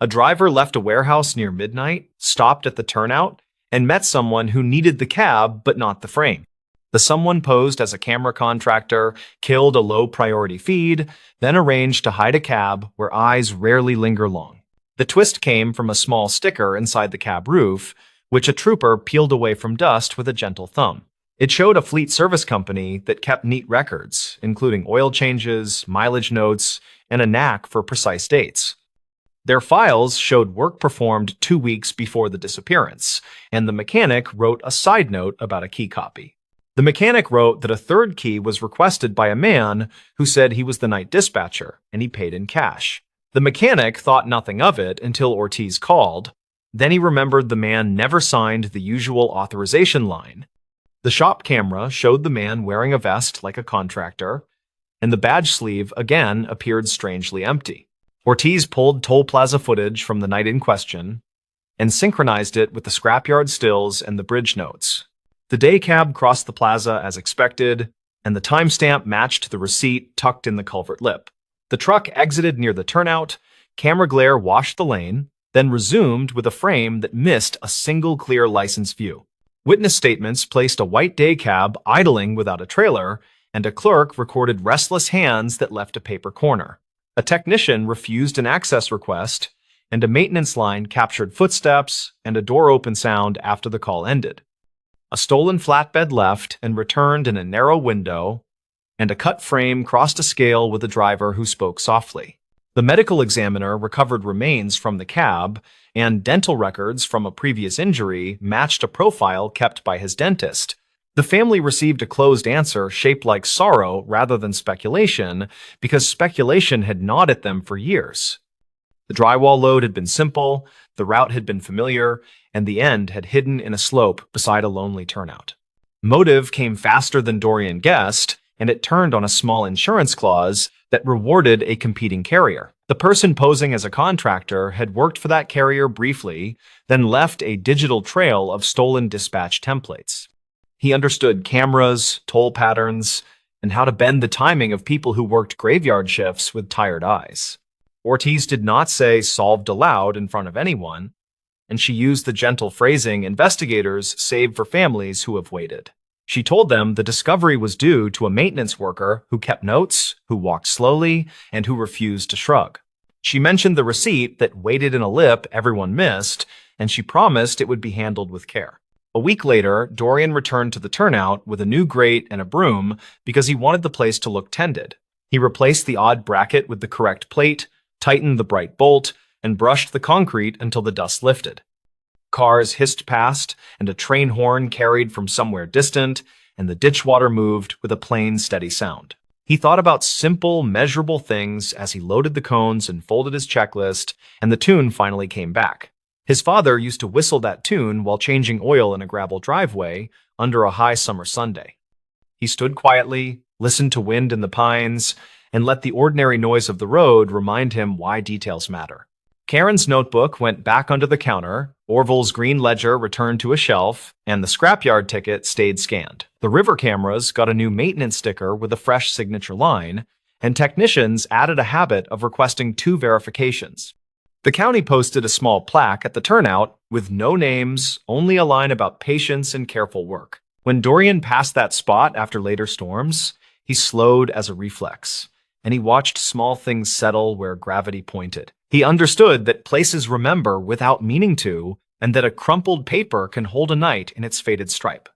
A driver left a warehouse near midnight, stopped at the turnout, and met someone who needed the cab but not the frame. The someone posed as a camera contractor, killed a low-priority feed, then arranged to hide a cab where eyes rarely linger long. The twist came from a small sticker inside the cab roof, which a trooper peeled away from dust with a gentle thumb. It showed a fleet service company that kept neat records, including oil changes, mileage notes, and a knack for precise dates. Their files showed work performed 2 weeks before the disappearance, and the mechanic wrote a side note about a key copy. The mechanic wrote that a third key was requested by a man who said he was the night dispatcher, and he paid in cash. The mechanic thought nothing of it until Ortiz called. Then he remembered the man never signed the usual authorization line. The shop camera showed the man wearing a vest like a contractor, and the badge sleeve again appeared strangely empty. Ortiz pulled toll plaza footage from the night in question and synchronized it with the scrapyard stills and the bridge notes. The day cab crossed the plaza as expected, and the timestamp matched the receipt tucked in the culvert lip. The truck exited near the turnout, camera glare washed the lane, then resumed with a frame that missed a single clear license view. Witness statements placed a white day cab idling without a trailer, and a clerk recorded restless hands that left a paper corner. A technician refused an access request, and a maintenance line captured footsteps and a door open sound after the call ended. A stolen flatbed left and returned in a narrow window, and a cut frame crossed a scale with a driver who spoke softly. The medical examiner recovered remains from the cab, and dental records from a previous injury matched a profile kept by his dentist. The family received a closed answer shaped like sorrow rather than speculation, because speculation had gnawed at them for years. The drywall load had been simple, the route had been familiar, and the end had hidden in a slope beside a lonely turnout. Motive came faster than Dorian guessed, and it turned on a small insurance clause that rewarded a competing carrier. The person posing as a contractor had worked for that carrier briefly, then left a digital trail of stolen dispatch templates. He understood cameras, toll patterns, and how to bend the timing of people who worked graveyard shifts with tired eyes. Ortiz did not say solved aloud in front of anyone, and she used the gentle phrasing investigators save for families who have waited. She told them the discovery was due to a maintenance worker who kept notes, who walked slowly, and who refused to shrug. She mentioned the receipt that waited in a lip everyone missed, and she promised it would be handled with care. A week later, Dorian returned to the turnout with a new grate and a broom because he wanted the place to look tended. He replaced the odd bracket with the correct plate, tightened the bright bolt, and brushed the concrete until the dust lifted. Cars hissed past, and a train horn carried from somewhere distant, and the ditch water moved with a plain, steady sound. He thought about simple, measurable things as he loaded the cones and folded his checklist, and the tune finally came back. His father used to whistle that tune while changing oil in a gravel driveway under a high summer Sunday. He stood quietly, listened to wind in the pines, and let the ordinary noise of the road remind him why details matter. Karen's notebook went back under the counter, Orville's green ledger returned to a shelf, and the scrapyard ticket stayed scanned. The river cameras got a new maintenance sticker with a fresh signature line, and technicians added a habit of requesting 2 verifications. The county posted a small plaque at the turnout with no names, only a line about patience and careful work. When Dorian passed that spot after later storms, he slowed as a reflex, and he watched small things settle where gravity pointed. He understood that places remember without meaning to, and that a crumpled paper can hold a night in its faded stripe.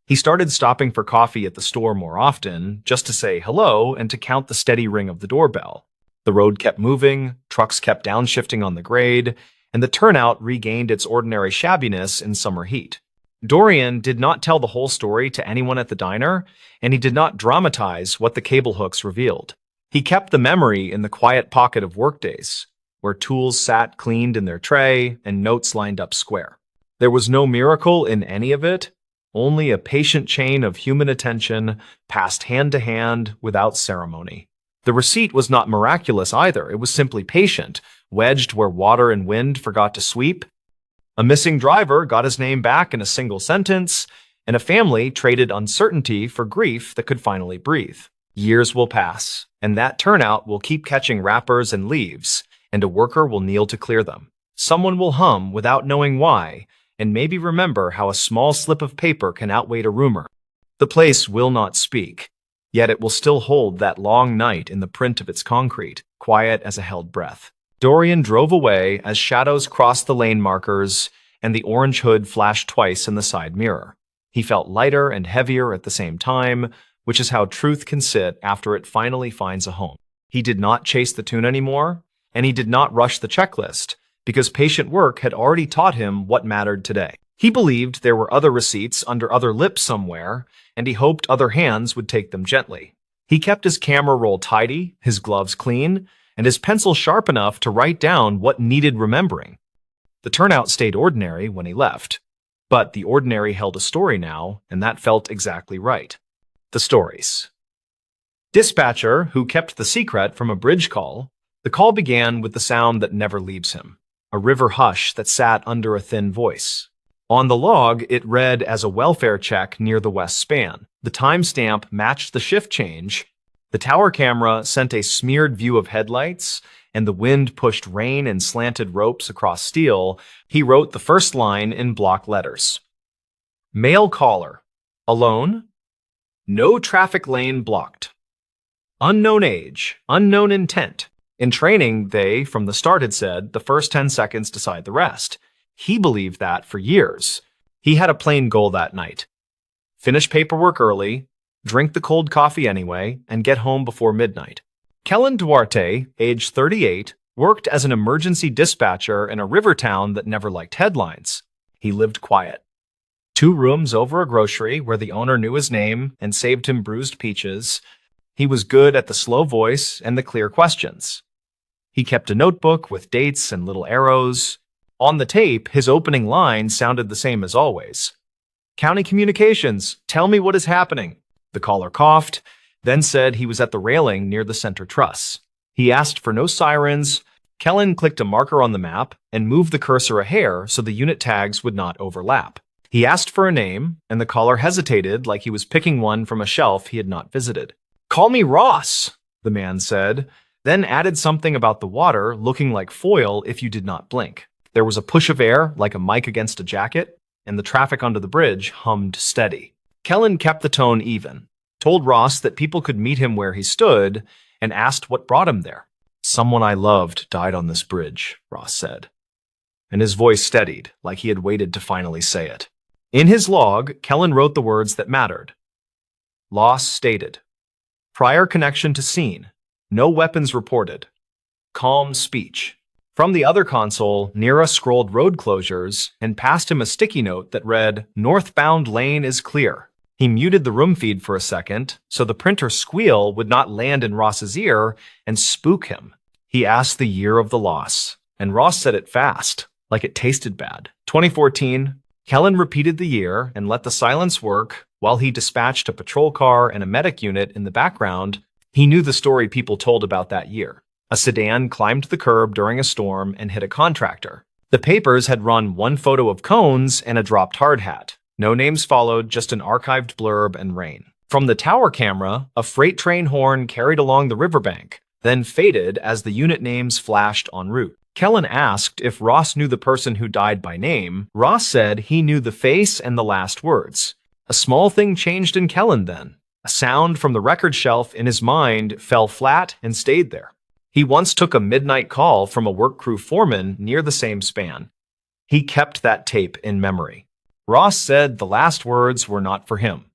He started stopping for coffee at the store more often, just to say hello and to count the steady ring of the doorbell. The road kept moving, trucks kept downshifting on the grade, and the turnout regained its ordinary shabbiness in summer heat. Dorian did not tell the whole story to anyone at the diner, and he did not dramatize what the cable hooks revealed. He kept the memory in the quiet pocket of workdays, where tools sat cleaned in their tray and notes lined up square. There was no miracle in any of it, only a patient chain of human attention passed hand to hand without ceremony. The receipt was not miraculous either, it was simply patient, wedged where water and wind forgot to sweep. A missing driver got his name back in a single sentence, and a family traded uncertainty for grief that could finally breathe. Years will pass, and that turnout will keep catching wrappers and leaves, and a worker will kneel to clear them. Someone will hum without knowing why, and maybe remember how a small slip of paper can outweigh a rumor. The place will not speak, yet it will still hold that long night in the print of its concrete, quiet as a held breath. Dorian drove away as shadows crossed the lane markers and the orange hood flashed twice in the side mirror. He felt lighter and heavier at the same time, which is how truth can sit after it finally finds a home. He did not chase the tune anymore, and he did not rush the checklist, because patient work had already taught him what mattered today. He believed there were other receipts under other lips somewhere, and he hoped other hands would take them gently. He kept his camera roll tidy, his gloves clean, and his pencil sharp enough to write down what needed remembering. The turnout stayed ordinary when he left, but the ordinary held a story now, and that felt exactly right. The stories. Dispatcher, who kept the secret from a bridge call, the call began with the sound that never leaves him, a river hush that sat under a thin voice. On the log, it read as a welfare check near the west span. The timestamp matched the shift change. The tower camera sent a smeared view of headlights, and the wind pushed rain and slanted ropes across steel. He wrote the first line in block letters. Male caller. Alone? No traffic lane blocked. Unknown age. Unknown intent. In training, they, from the start, had said, the first 10 seconds decide the rest. He believed that for years. He had a plain goal that night. Finish paperwork early, drink the cold coffee anyway, and get home before midnight. Kellen Duarte, age 38, worked as an emergency dispatcher in a river town that never liked headlines. He lived quiet. 2 rooms over a grocery where the owner knew his name and saved him bruised peaches. He was good at the slow voice and the clear questions. He kept a notebook with dates and little arrows. On the tape, his opening line sounded the same as always. County Communications, tell me what is happening. The caller coughed, then said he was at the railing near the center truss. He asked for no sirens. Kellen clicked a marker on the map and moved the cursor a hair so the unit tags would not overlap. He asked for a name, and the caller hesitated like he was picking one from a shelf he had not visited. Call me Ross, the man said, then added something about the water looking like foil if you did not blink. There was a push of air like a mic against a jacket, and the traffic under the bridge hummed steady. Kellen kept the tone even, told Ross that people could meet him where he stood, and asked what brought him there. Someone I loved died on this bridge, Ross said. And his voice steadied, like he had waited to finally say it. In his log, Kellen wrote the words that mattered. Loss stated. Prior connection to scene. No weapons reported. Calm speech. From the other console, Nira scrolled road closures and passed him a sticky note that read, Northbound lane is clear. He muted the room feed for a second, so the printer squeal would not land in Ross's ear and spook him. He asked the year of the loss, and Ross said it fast, like it tasted bad. 2014. Kellen repeated the year and let the silence work while he dispatched a patrol car and a medic unit in the background. He knew the story people told about that year. A sedan climbed the curb during a storm and hit a contractor. The papers had run one photo of cones and a dropped hard hat. No names followed, just an archived blurb and rain. From the tower camera, a freight train horn carried along the riverbank, then faded as the unit names flashed en route. Kellen asked if Ross knew the person who died by name. Ross said he knew the face and the last words. A small thing changed in Kellen then. A sound from the record shelf in his mind fell flat and stayed there. He once took a midnight call from a work crew foreman near the same span. He kept that tape in memory. Ross said the last words were not for him.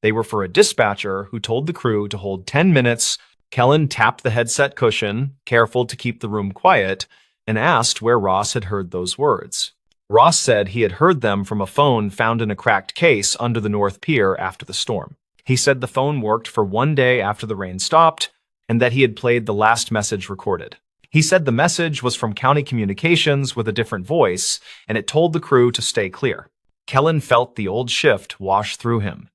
They were for a dispatcher who told the crew to hold 10 minutes. Kellen tapped the headset cushion, careful to keep the room quiet, and asked where Ross had heard those words. Ross said he had heard them from a phone found in a cracked case under the North Pier after the storm. He said the phone worked for 1 day after the rain stopped, and that he had played the last message recorded. He said the message was from County Communications with a different voice, and it told the crew to stay clear. Kellen felt the old shift wash through him.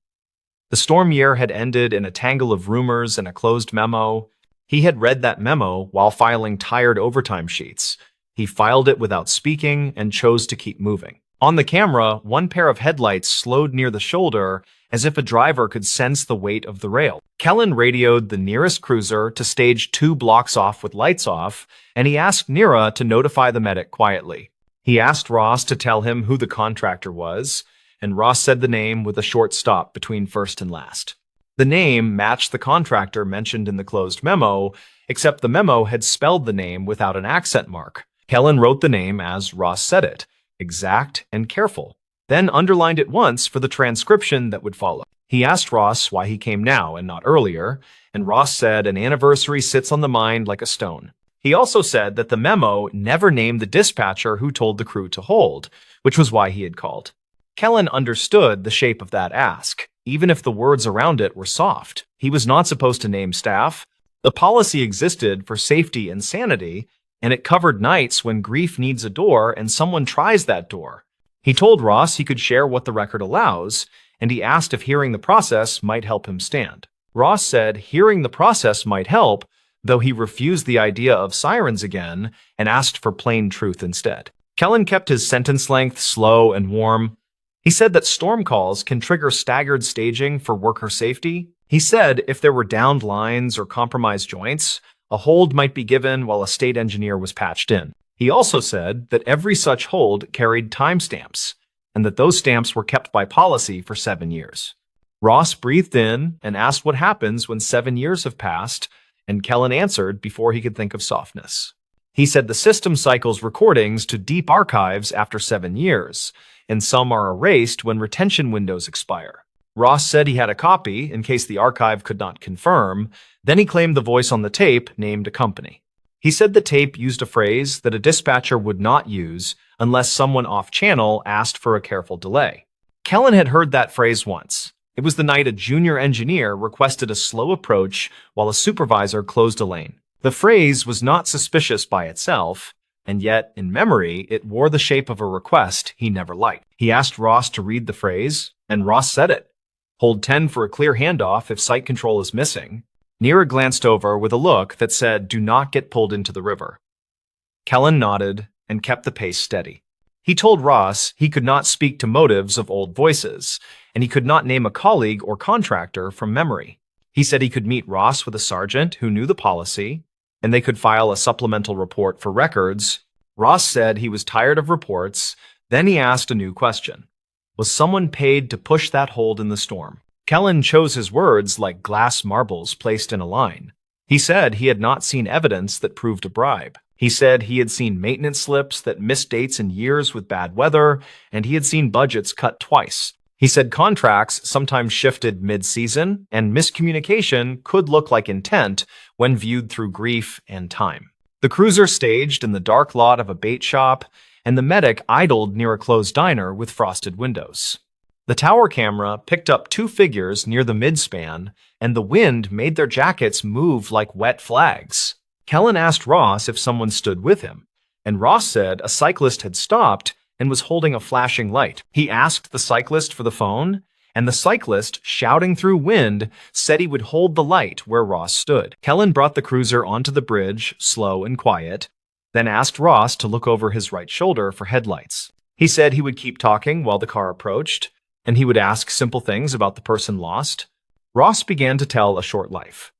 The storm year had ended in a tangle of rumors and a closed memo. He had read that memo while filing tired overtime sheets. He filed it without speaking and chose to keep moving. On the camera, one pair of headlights slowed near the shoulder as if a driver could sense the weight of the rail. Kellen radioed the nearest cruiser to stage 2 blocks off with lights off, and he asked Nira to notify the medic quietly. He asked Ross to tell him who the contractor was, and Ross said the name with a short stop between first and last. The name matched the contractor mentioned in the closed memo, except the memo had spelled the name without an accent mark. Kellen wrote the name as Ross said it, exact and careful, then underlined it once for the transcription that would follow. He asked Ross why he came now and not earlier, and Ross said an anniversary sits on the mind like a stone. He also said that the memo never named the dispatcher who told the crew to hold, which was why he had called. Kellen understood the shape of that ask, even if the words around it were soft. He was not supposed to name staff. The policy existed for safety and sanity, and it covered nights when grief needs a door and someone tries that door. He told Ross he could share what the record allows, and he asked if hearing the process might help him stand. Ross said hearing the process might help, though he refused the idea of sirens again and asked for plain truth instead. Kellen kept his sentence length slow and warm. He said that storm calls can trigger staggered staging for worker safety. He said if there were downed lines or compromised joints, a hold might be given while a state engineer was patched in. He also said that every such hold carried timestamps, and that those stamps were kept by policy for 7 years. Ross breathed in and asked what happens when 7 years have passed, and Kellen answered before he could think of softness. He said the system cycles recordings to deep archives after 7 years, and some are erased when retention windows expire. Ross said he had a copy in case the archive could not confirm. Then he claimed the voice on the tape named a company. He said the tape used a phrase that a dispatcher would not use unless someone off-channel asked for a careful delay. Kellen had heard that phrase once. It was the night a junior engineer requested a slow approach while a supervisor closed a lane. The phrase was not suspicious by itself, and yet, in memory, it wore the shape of a request he never liked. He asked Ross to read the phrase, and Ross said it. Hold 10 for a clear handoff if site control is missing. Nira glanced over with a look that said, do not get pulled into the river. Kellen nodded and kept the pace steady. He told Ross he could not speak to motives of old voices, and he could not name a colleague or contractor from memory. He said he could meet Ross with a sergeant who knew the policy, and they could file a supplemental report for records. Ross said he was tired of reports. Then he asked a new question. Was someone paid to push that hold in the storm? Kellen chose his words like glass marbles placed in a line. He said he had not seen evidence that proved a bribe. He said he had seen maintenance slips that missed dates in years with bad weather, and he had seen budgets cut twice. He said contracts sometimes shifted mid-season, and miscommunication could look like intent when viewed through grief and time. The cruiser staged in the dark lot of a bait shop, and the medic idled near a closed diner with frosted windows. The tower camera picked up 2 figures near the midspan, and the wind made their jackets move like wet flags. Kellen asked Ross if someone stood with him, and Ross said a cyclist had stopped and was holding a flashing light. He asked the cyclist for the phone, and the cyclist, shouting through wind, said he would hold the light where Ross stood. Kellen brought the cruiser onto the bridge, slow and quiet, then asked Ross to look over his right shoulder for headlights. He said he would keep talking while the car approached, and he would ask simple things about the person lost. Ross began to tell a short life.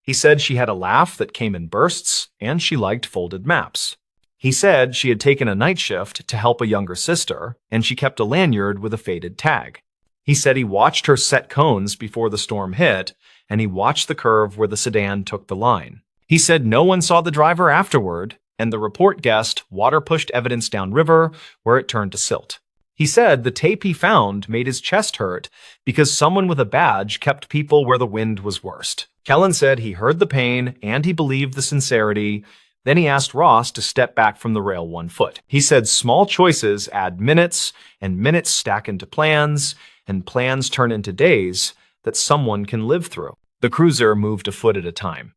He said she had a laugh that came in bursts, and she liked folded maps. He said she had taken a night shift to help a younger sister, and she kept a lanyard with a faded tag. He said he watched her set cones before the storm hit, and he watched the curve where the sedan took the line. He said no one saw the driver afterward, and the report guessed water pushed evidence downriver where it turned to silt. He said the tape he found made his chest hurt because someone with a badge kept people where the wind was worst. Kellen said he heard the pain and he believed the sincerity. Then he asked Ross to step back from the rail 1 foot. He said small choices add minutes, and minutes stack into plans, and plans turn into days that someone can live through. The cruiser moved a foot at a time.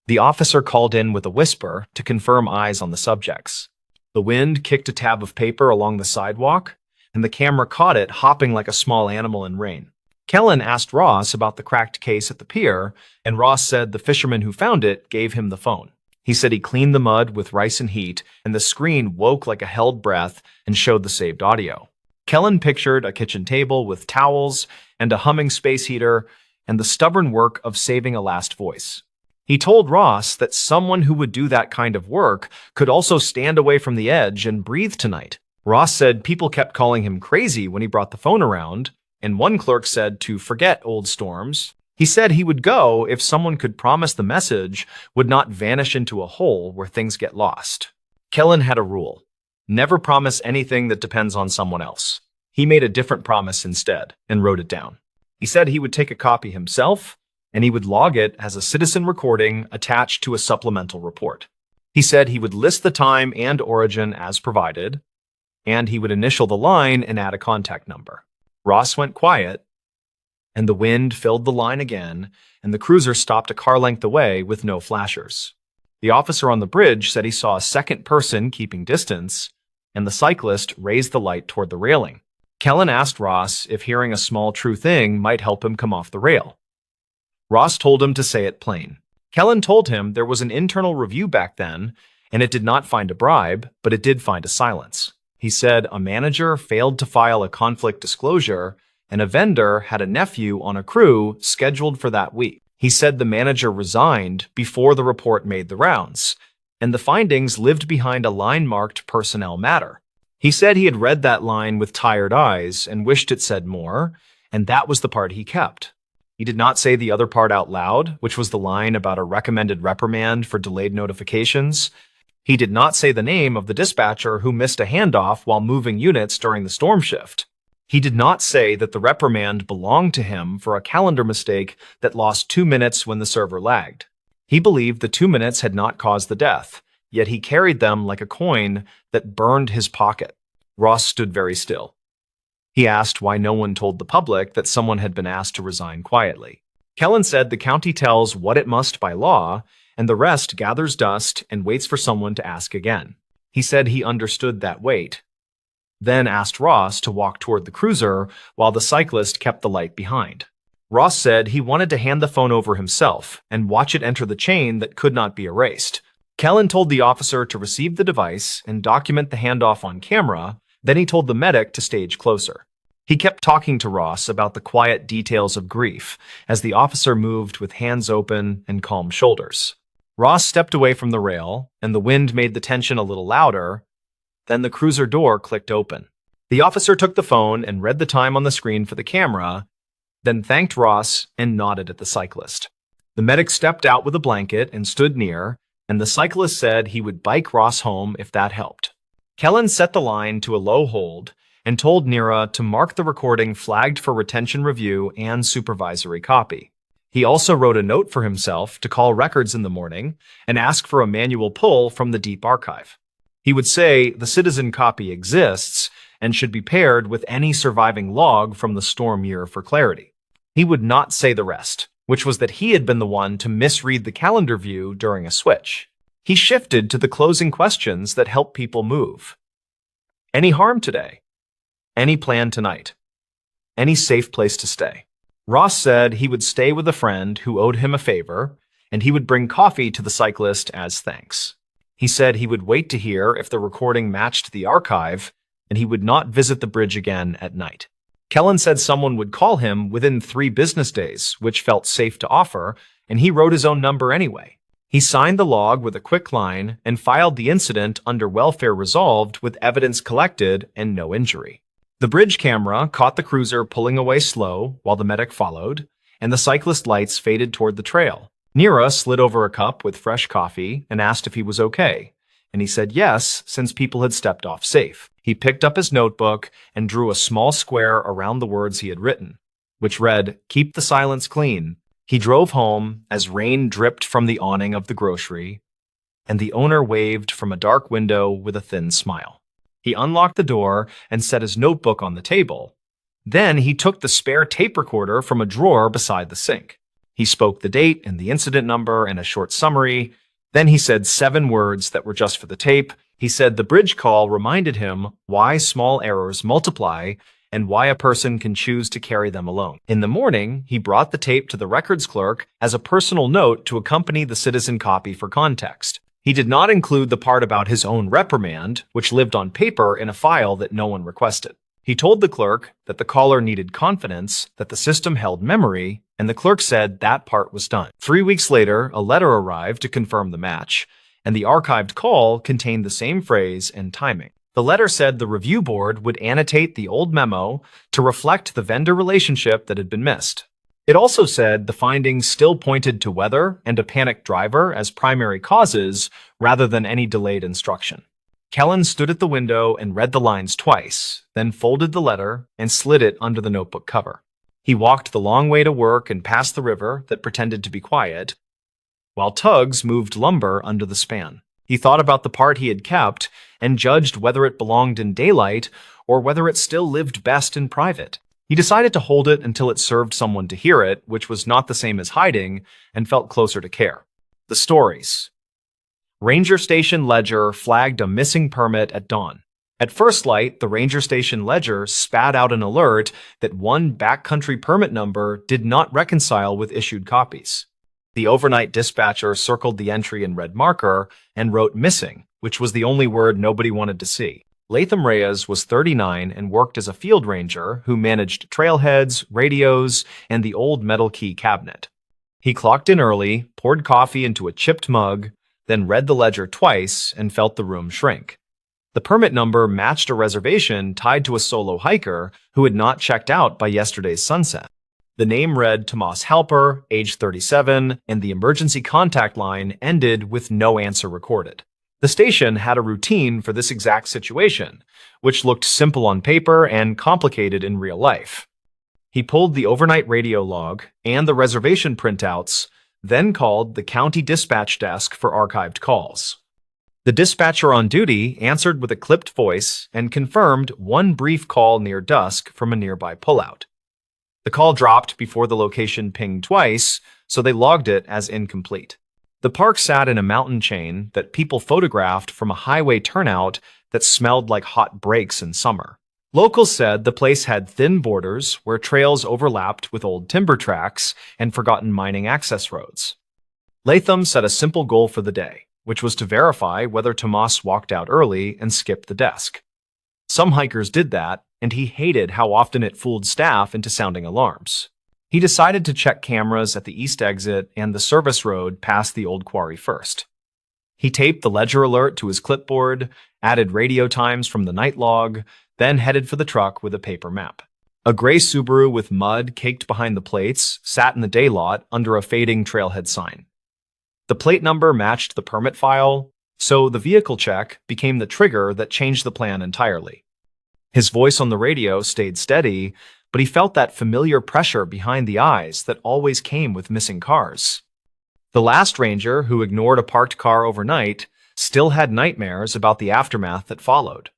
The officer called in with a whisper to confirm eyes on the subjects. The wind kicked a tab of paper along the sidewalk, and the camera caught it hopping like a small animal in rain. Kellen asked Ross about the cracked case at the pier, and Ross said the fisherman who found it gave him the phone. He said he cleaned the mud with rice and heat, and the screen woke like a held breath and showed the saved audio. Kellen pictured a kitchen table with towels and a humming space heater and the stubborn work of saving a last voice. He told Ross that someone who would do that kind of work could also stand away from the edge and breathe tonight. Ross said people kept calling him crazy when he brought the phone around, and one clerk said to forget old storms. He said he would go if someone could promise the message would not vanish into a hole where things get lost. Kellen had a rule: never promise anything that depends on someone else. He made a different promise instead and wrote it down. He said he would take a copy himself, and he would log it as a citizen recording attached to a supplemental report. He said he would list the time and origin as provided, and he would initial the line and add a contact number. Ross went quiet, and the wind filled the line again, and the cruiser stopped a car length away with no flashers. The officer on the bridge said he saw a second person keeping distance, and the cyclist raised the light toward the railing. Kellen asked Ross if hearing a small true thing might help him come off the rail. Ross told him to say it plain. Kellen told him there was an internal review back then, and it did not find a bribe, but it did find a silence. He said a manager failed to file a conflict disclosure, and a vendor had a nephew on a crew scheduled for that week. He said the manager resigned before the report made the rounds, and the findings lived behind a line marked personnel matter. He said he had read that line with tired eyes and wished it said more, and that was the part he kept. He did not say the other part out loud, which was the line about a recommended reprimand for delayed notifications. He did not say the name of the dispatcher who missed a handoff while moving units during the storm shift. He did not say that the reprimand belonged to him for a calendar mistake that lost 2 minutes when the server lagged. He believed the 2 minutes had not caused the death, yet he carried them like a coin that burned his pocket. Ross stood very still. He asked why no one told the public that someone had been asked to resign quietly. Kellen said the county tells what it must by law, and the rest gathers dust and waits for someone to ask again. He said he understood that wait, then asked Ross to walk toward the cruiser while the cyclist kept the light behind. Ross said he wanted to hand the phone over himself and watch it enter the chain that could not be erased. Kellen told the officer to receive the device and document the handoff on camera. Then he told the medic to stage closer. He kept talking to Ross about the quiet details of grief as the officer moved with hands open and calm shoulders. Ross stepped away from the rail, and the wind made the tension a little louder. Then the cruiser door clicked open. The officer took the phone and read the time on the screen for the camera, then thanked Ross and nodded at the cyclist. The medic stepped out with a blanket and stood near, and the cyclist said he would bike Ross home if that helped. Kellen set the line to a low hold and told Nira to mark the recording flagged for retention review and supervisory copy. He also wrote a note for himself to call records in the morning and ask for a manual pull from the deep archive. He would say the citizen copy exists and should be paired with any surviving log from the storm year for clarity. He would not say the rest, which was that he had been the one to misread the calendar view during a switch. He shifted to the closing questions that help people move. Any harm today? Any plan tonight? Any safe place to stay? Ross said he would stay with a friend who owed him a favor, and he would bring coffee to the cyclist as thanks. He said he would wait to hear if the recording matched the archive, and he would not visit the bridge again at night. Kellen said someone would call him within 3 business days, which felt safe to offer, and he wrote his own number anyway. He signed the log with a quick line and filed the incident under welfare resolved with evidence collected and no injury. The bridge camera caught the cruiser pulling away slow while the medic followed, and the cyclist lights faded toward the trail. Nira slid over a cup with fresh coffee and asked if he was okay, and he said yes, since people had stepped off safe. He picked up his notebook and drew a small square around the words he had written, which read, "Keep the silence clean." He drove home as rain dripped from the awning of the grocery, and the owner waved from a dark window with a thin smile. He unlocked the door and set his notebook on the table. Then he took the spare tape recorder from a drawer beside the sink. He spoke the date and the incident number and a short summary. Then he said 7 words that were just for the tape. He said the bridge call reminded him why small errors multiply and why a person can choose to carry them alone. In the morning, he brought the tape to the records clerk as a personal note to accompany the citizen copy for context. He did not include the part about his own reprimand, which lived on paper in a file that no one requested. He told the clerk that the caller needed confidence, that the system held memory, and the clerk said that part was done. 3 weeks later, a letter arrived to confirm the match, and the archived call contained the same phrase and timing. The letter said the review board would annotate the old memo to reflect the vendor relationship that had been missed. It also said the findings still pointed to weather and a panicked driver as primary causes rather than any delayed instruction. Kellen stood at the window and read the lines twice, then folded the letter and slid it under the notebook cover. He walked the long way to work and past the river that pretended to be quiet, while tugs moved lumber under the span. He thought about the part he had kept and judged whether it belonged in daylight or whether it still lived best in private. He decided to hold it until it served someone to hear it, which was not the same as hiding and felt closer to care. The stories. Ranger Station Ledger flagged a missing permit at dawn. At first light, the Ranger Station Ledger spat out an alert that one backcountry permit number did not reconcile with issued copies. The overnight dispatcher circled the entry in red marker and wrote missing, which was the only word nobody wanted to see. Latham Reyes was 39 and worked as a field ranger who managed trailheads, radios, and the old metal key cabinet. He clocked in early, poured coffee into a chipped mug, then read the ledger twice and felt the room shrink. The permit number matched a reservation tied to a solo hiker who had not checked out by yesterday's sunset. The name read Tomas Halper, age 37, and the emergency contact line ended with no answer recorded. The station had a routine for this exact situation, which looked simple on paper and complicated in real life. He pulled the overnight radio log and the reservation printouts, then called the county dispatch desk for archived calls. The dispatcher on duty answered with a clipped voice and confirmed one brief call near dusk from a nearby pullout. The call dropped before the location pinged twice, so they logged it as incomplete. The park sat in a mountain chain that people photographed from a highway turnout that smelled like hot brakes in summer. Locals said the place had thin borders where trails overlapped with old timber tracks and forgotten mining access roads. Latham set a simple goal for the day, which was to verify whether Tomas walked out early and skipped the desk. Some hikers did that, and he hated how often it fooled staff into sounding alarms. He decided to check cameras at the east exit and the service road past the old quarry first. He taped the ledger alert to his clipboard, added radio times from the night log, then headed for the truck with a paper map. A gray Subaru with mud caked behind the plates sat in the day lot under a fading trailhead sign. The plate number matched the permit file, so the vehicle check became the trigger that changed the plan entirely. His voice on the radio stayed steady, but he felt that familiar pressure behind the eyes that always came with missing cars. The last ranger who ignored a parked car overnight still had nightmares about the aftermath that followed.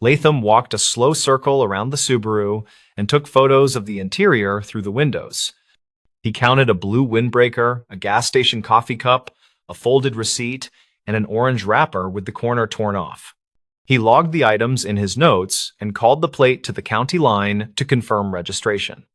Latham walked a slow circle around the Subaru and took photos of the interior through the windows. He counted a blue windbreaker, a gas station coffee cup, a folded receipt, and an orange wrapper with the corner torn off. He logged the items in his notes and called the plate to the county line to confirm registration.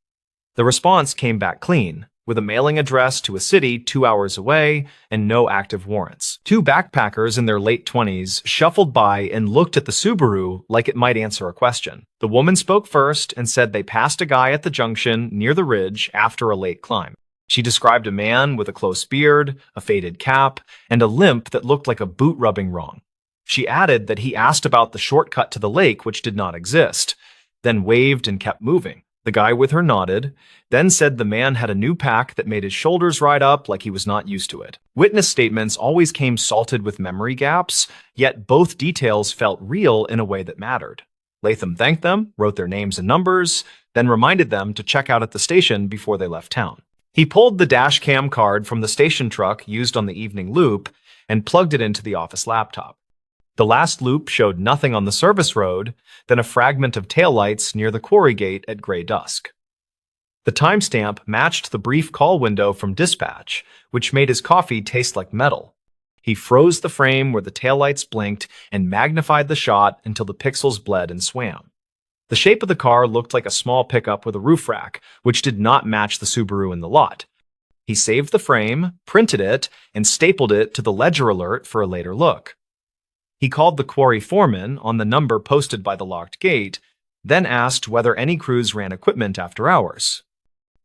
The response came back clean, with a mailing address to a city 2 hours away and no active warrants. 2 backpackers in their late 20s shuffled by and looked at the Subaru like it might answer a question. The woman spoke first and said they passed a guy at the junction near the ridge after a late climb. She described a man with a close beard, a faded cap, and a limp that looked like a boot rubbing wrong. She added that he asked about the shortcut to the lake, which did not exist, then waved and kept moving. The guy with her nodded, then said the man had a new pack that made his shoulders ride up like he was not used to it. Witness statements always came salted with memory gaps, yet both details felt real in a way that mattered. Latham thanked them, wrote their names and numbers, then reminded them to check out at the station before they left town. He pulled the dash cam card from the station truck used on the evening loop and plugged it into the office laptop. The last loop showed nothing on the service road, then a fragment of taillights near the quarry gate at gray dusk. The timestamp matched the brief call window from dispatch, which made his coffee taste like metal. He froze the frame where the taillights blinked and magnified the shot until the pixels bled and swam. The shape of the car looked like a small pickup with a roof rack, which did not match the Subaru in the lot. He saved the frame, printed it, and stapled it to the ledger alert for a later look. He called the quarry foreman on the number posted by the locked gate, then asked whether any crews ran equipment after hours.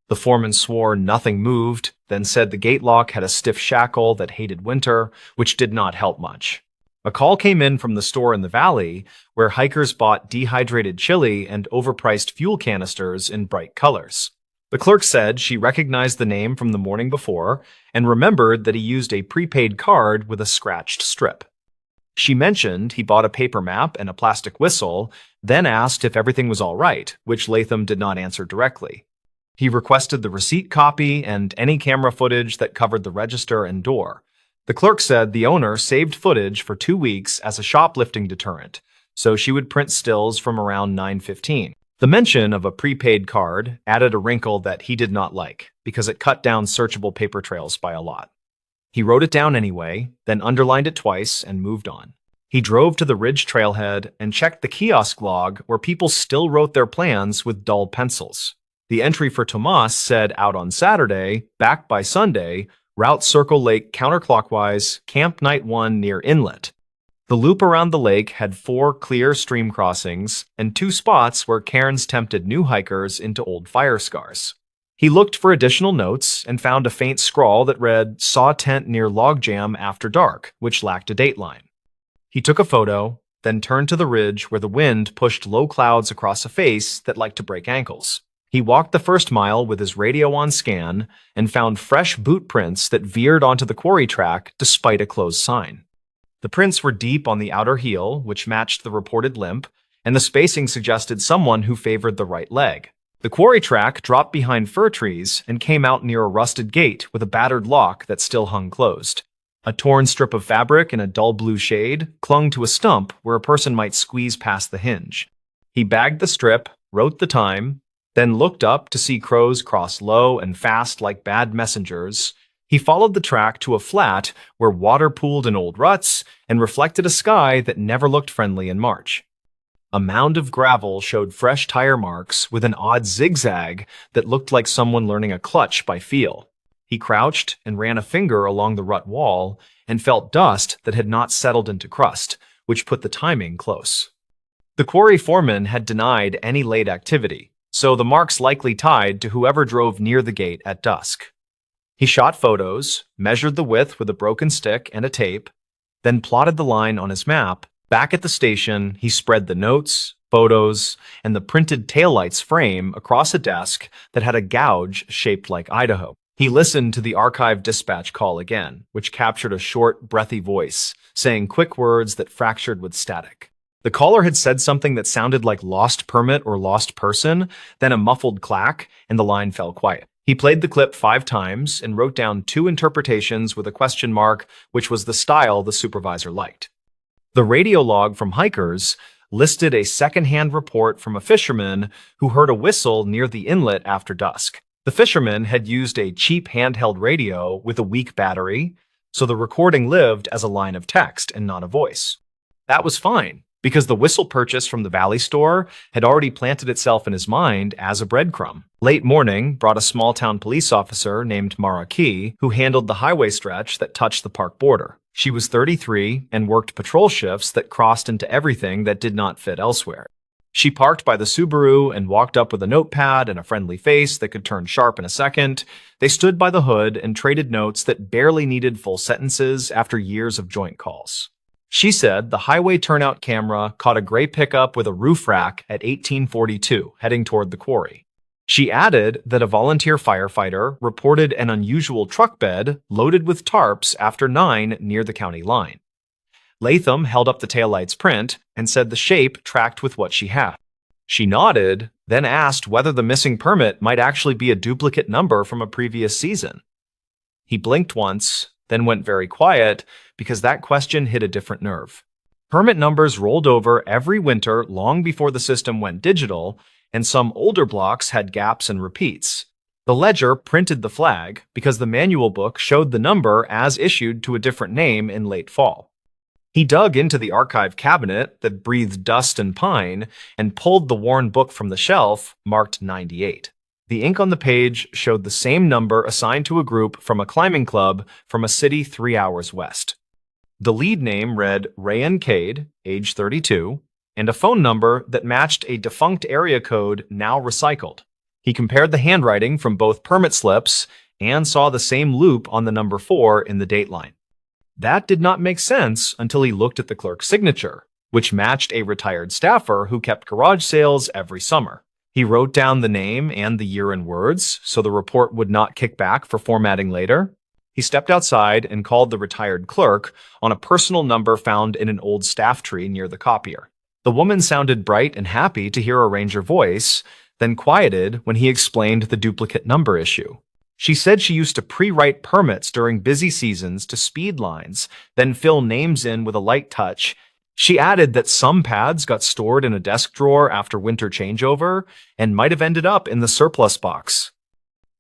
The foreman swore nothing moved, then said the gate lock had a stiff shackle that hated winter, which did not help much. A call came in from the store in the valley, where hikers bought dehydrated chili and overpriced fuel canisters in bright colors. The clerk said she recognized the name from the morning before and remembered that he used a prepaid card with a scratched strip. She mentioned he bought a paper map and a plastic whistle, then asked if everything was all right, which Latham did not answer directly. He requested the receipt copy and any camera footage that covered the register and door. The clerk said the owner saved footage for 2 weeks as a shoplifting deterrent, so she would print stills from around 9:15. The mention of a prepaid card added a wrinkle that he did not like, because it cut down searchable paper trails by a lot. He wrote it down anyway, then underlined it twice and moved on. He drove to the ridge trailhead and checked the kiosk log where people still wrote their plans with dull pencils. The entry for Tomas said out on Saturday, back by Sunday, route Circle Lake counterclockwise, camp night 1 near inlet. The loop around the lake had 4 clear stream crossings and 2 spots where cairns tempted new hikers into old fire scars. He looked for additional notes and found a faint scrawl that read, "Saw tent near logjam after dark," which lacked a dateline. He took a photo, then turned to the ridge where the wind pushed low clouds across a face that liked to break ankles. He walked the first mile with his radio on scan and found fresh boot prints that veered onto the quarry track despite a closed sign. The prints were deep on the outer heel, which matched the reported limp, and the spacing suggested someone who favored the right leg. The quarry track dropped behind fir trees and came out near a rusted gate with a battered lock that still hung closed. A torn strip of fabric in a dull blue shade clung to a stump where a person might squeeze past the hinge. He bagged the strip, wrote the time, then looked up to see crows cross low and fast like bad messengers. He followed the track to a flat where water pooled in old ruts and reflected a sky that never looked friendly in March. A mound of gravel showed fresh tire marks with an odd zigzag that looked like someone learning a clutch by feel. He crouched and ran a finger along the rut wall and felt dust that had not settled into crust, which put the timing close. The quarry foreman had denied any late activity, so the marks likely tied to whoever drove near the gate at dusk. He shot photos, measured the width with a broken stick and a tape, then plotted the line on his map. Back at the station, he spread the notes, photos, and the printed taillights frame across a desk that had a gouge shaped like Idaho. He listened to the archived dispatch call again, which captured a short, breathy voice, saying quick words that fractured with static. The caller had said something that sounded like lost permit or lost person, then a muffled clack, and the line fell quiet. He played the clip 5 times and wrote down 2 interpretations with a question mark, which was the style the supervisor liked. The radio log from hikers listed a second-hand report from a fisherman who heard a whistle near the inlet after dusk. The fisherman had used a cheap handheld radio with a weak battery, so the recording lived as a line of text and not a voice. That was fine, because the whistle purchase from the Valley store had already planted itself in his mind as a breadcrumb. Late morning brought a small-town police officer named Mara Key, who handled the highway stretch that touched the park border. She was 33 and worked patrol shifts that crossed into everything that did not fit elsewhere. She parked by the Subaru and walked up with a notepad and a friendly face that could turn sharp in a second. They stood by the hood and traded notes that barely needed full sentences after years of joint calls. She said the highway turnout camera caught a gray pickup with a roof rack at 1842, heading toward the quarry. She added that a volunteer firefighter reported an unusual truck bed loaded with tarps after 9 near the county line. Latham held up the taillight's print and said the shape tracked with what she had. She nodded, then asked whether the missing permit might actually be a duplicate number from a previous season. He blinked once, then went very quiet because that question hit a different nerve. Permit numbers rolled over every winter long before the system went digital, and some older blocks had gaps and repeats. The ledger printed the flag because the manual book showed the number as issued to a different name in late fall. He dug into the archive cabinet that breathed dust and pine and pulled the worn book from the shelf, marked 98. The ink on the page showed the same number assigned to a group from a climbing club from a city 3 hours west. The lead name read Rayan Cade, age 32, and a phone number that matched a defunct area code now recycled. He compared the handwriting from both permit slips and saw the same loop on the number 4 in the dateline. That did not make sense until he looked at the clerk's signature, which matched a retired staffer who kept garage sales every summer. He wrote down the name and the year in words so the report would not kick back for formatting later. He stepped outside and called the retired clerk on a personal number found in an old staff tree near the copier. The woman sounded bright and happy to hear a ranger voice, then quieted when he explained the duplicate number issue. She said she used to pre-write permits during busy seasons to speed lines, then fill names in with a light touch. She added that some pads got stored in a desk drawer after winter changeover and might have ended up in the surplus box.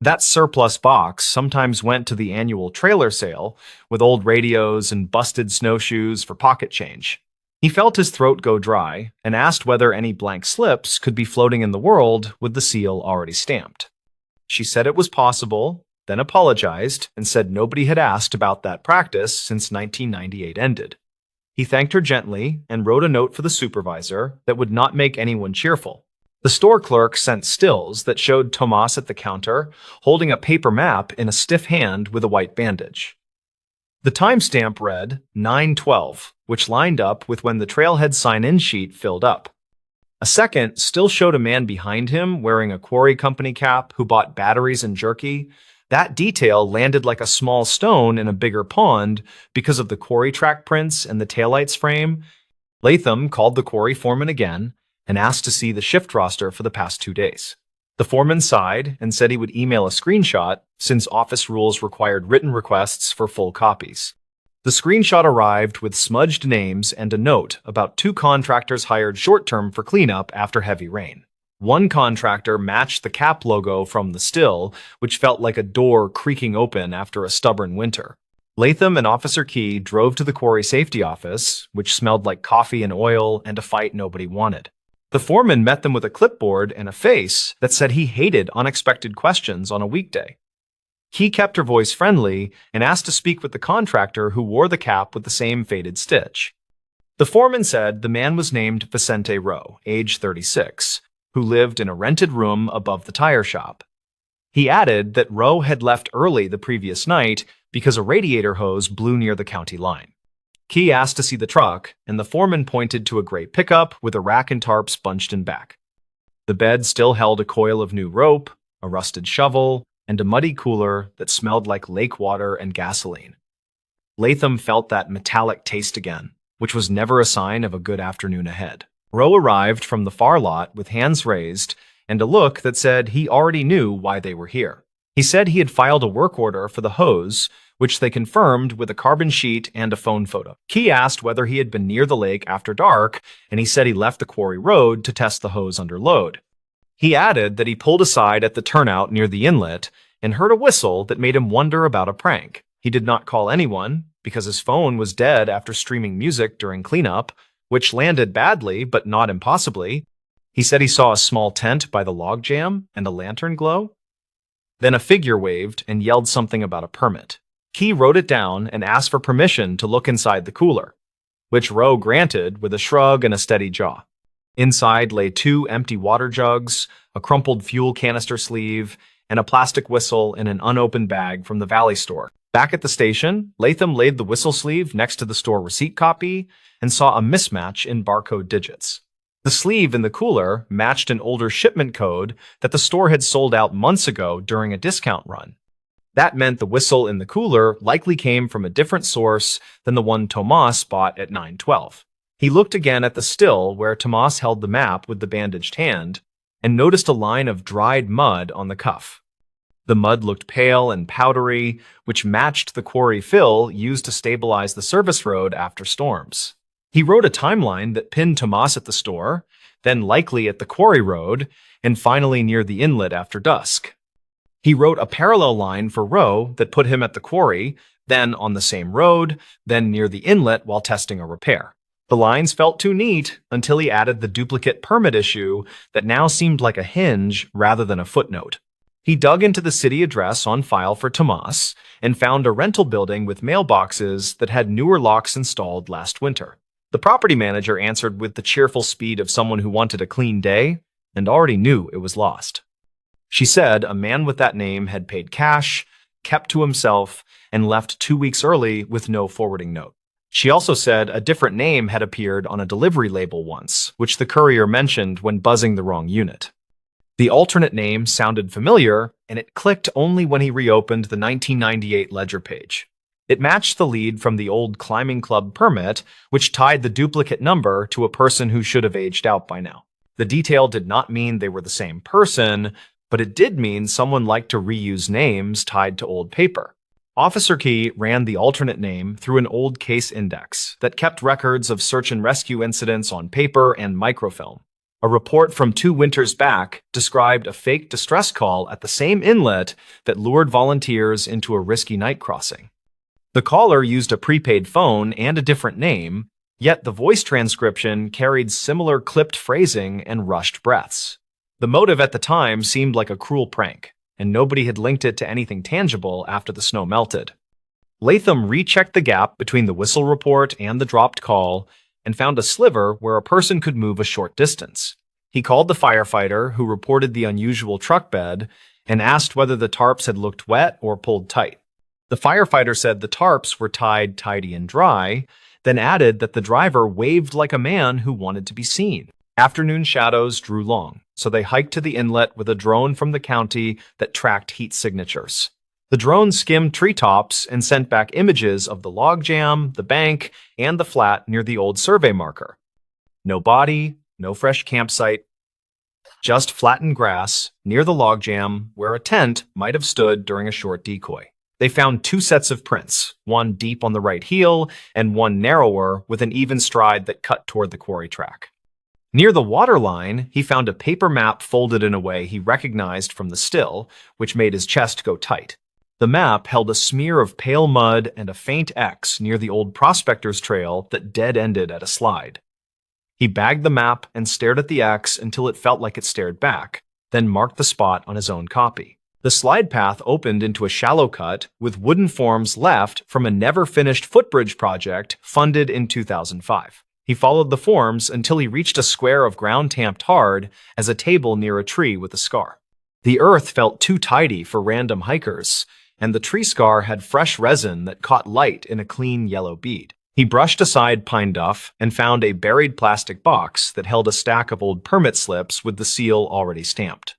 That surplus box sometimes went to the annual trailer sale with old radios and busted snowshoes for pocket change. He felt his throat go dry and asked whether any blank slips could be floating in the world with the seal already stamped. She said it was possible, then apologized and said nobody had asked about that practice since 1998 ended. He thanked her gently and wrote a note for the supervisor that would not make anyone cheerful. The store clerk sent stills that showed Tomas at the counter holding a paper map in a stiff hand with a white bandage. The timestamp read 9/12, which lined up with when the trailhead sign-in sheet filled up. A second still showed a man behind him wearing a quarry company cap who bought batteries and jerky. That detail landed like a small stone in a bigger pond because of the quarry track prints and the taillight's frame. Latham called the quarry foreman again and asked to see the shift roster for the past 2 days. The foreman sighed and said he would email a screenshot since office rules required written requests for full copies. The screenshot arrived with smudged names and a note about 2 contractors hired short-term for cleanup after heavy rain. One contractor matched the cap logo from the still, which felt like a door creaking open after a stubborn winter. Latham and Officer Key drove to the quarry safety office, which smelled like coffee and oil and a fight nobody wanted. The foreman met them with a clipboard and a face that said he hated unexpected questions on a weekday. Key kept her voice friendly and asked to speak with the contractor who wore the cap with the same faded stitch. The foreman said the man was named Vicente Rowe, age 36, who lived in a rented room above the tire shop. He added that Rowe had left early the previous night because a radiator hose blew near the county line. Key asked to see the truck, and the foreman pointed to a gray pickup with a rack and tarps bunched in back. The bed still held a coil of new rope, a rusted shovel, and a muddy cooler that smelled like lake water and gasoline. Latham felt that metallic taste again, which was never a sign of a good afternoon ahead. Rowe arrived from the far lot with hands raised and a look that said he already knew why they were here. He said he had filed a work order for the hose, which they confirmed with a carbon sheet and a phone photo. Key asked whether he had been near the lake after dark, and he said he left the quarry road to test the hose under load. He added that he pulled aside at the turnout near the inlet and heard a whistle that made him wonder about a prank. He did not call anyone because his phone was dead after streaming music during cleanup, which landed badly but not impossibly. He said he saw a small tent by the logjam and a lantern glow. Then a figure waved and yelled something about a permit. Key wrote it down and asked for permission to look inside the cooler, which Rowe granted with a shrug and a steady jaw. Inside lay 2 empty water jugs, a crumpled fuel canister sleeve, and a plastic whistle in an unopened bag from the Valley store. Back at the station, Latham laid the whistle sleeve next to the store receipt copy and saw a mismatch in barcode digits. The sleeve in the cooler matched an older shipment code that the store had sold out months ago during a discount run. That meant the whistle in the cooler likely came from a different source than the one Tomas bought at 912. He looked again at the still where Tomas held the map with the bandaged hand and noticed a line of dried mud on the cuff. The mud looked pale and powdery, which matched the quarry fill used to stabilize the service road after storms. He wrote a timeline that pinned Tomas at the store, then likely at the quarry road, and finally near the inlet after dusk. He wrote a parallel line for Roe that put him at the quarry, then on the same road, then near the inlet while testing a repair. The lines felt too neat until he added the duplicate permit issue that now seemed like a hinge rather than a footnote. He dug into the city address on file for Tomas and found a rental building with mailboxes that had newer locks installed last winter. The property manager answered with the cheerful speed of someone who wanted a clean day and already knew it was lost. She said a man with that name had paid cash, kept to himself, and left 2 weeks early with no forwarding note. She also said a different name had appeared on a delivery label once, which the courier mentioned when buzzing the wrong unit. The alternate name sounded familiar, and it clicked only when he reopened the 1998 ledger page. It matched the lead from the old climbing club permit, which tied the duplicate number to a person who should have aged out by now. The detail did not mean they were the same person, but it did mean someone liked to reuse names tied to old paper. Officer Key ran the alternate name through an old case index that kept records of search and rescue incidents on paper and microfilm. A report from 2 winters back described a fake distress call at the same inlet that lured volunteers into a risky night crossing. The caller used a prepaid phone and a different name, yet the voice transcription carried similar clipped phrasing and rushed breaths. The motive at the time seemed like a cruel prank, and nobody had linked it to anything tangible after the snow melted. Latham rechecked the gap between the whistle report and the dropped call and found a sliver where a person could move a short distance. He called the firefighter, who reported the unusual truck bed, and asked whether the tarps had looked wet or pulled tight. The firefighter said the tarps were tied tidy and dry, then added that the driver waved like a man who wanted to be seen. Afternoon shadows drew long, so they hiked to the inlet with a drone from the county that tracked heat signatures. The drone skimmed treetops and sent back images of the logjam, the bank, and the flat near the old survey marker. No body, no fresh campsite, just flattened grass near the logjam where a tent might have stood during a short decoy. They found 2 sets of prints, one deep on the right heel and one narrower with an even stride that cut toward the quarry track. Near the waterline, he found a paper map folded in a way he recognized from the still, which made his chest go tight. The map held a smear of pale mud and a faint X near the old prospector's trail that dead-ended at a slide. He bagged the map and stared at the X until it felt like it stared back, then marked the spot on his own copy. The slide path opened into a shallow cut with wooden forms left from a never-finished footbridge project funded in 2005. He followed the forms until he reached a square of ground tamped hard as a table near a tree with a scar. The earth felt too tidy for random hikers, and the tree scar had fresh resin that caught light in a clean yellow bead. He brushed aside pine duff and found a buried plastic box that held a stack of old permit slips with the seal already stamped.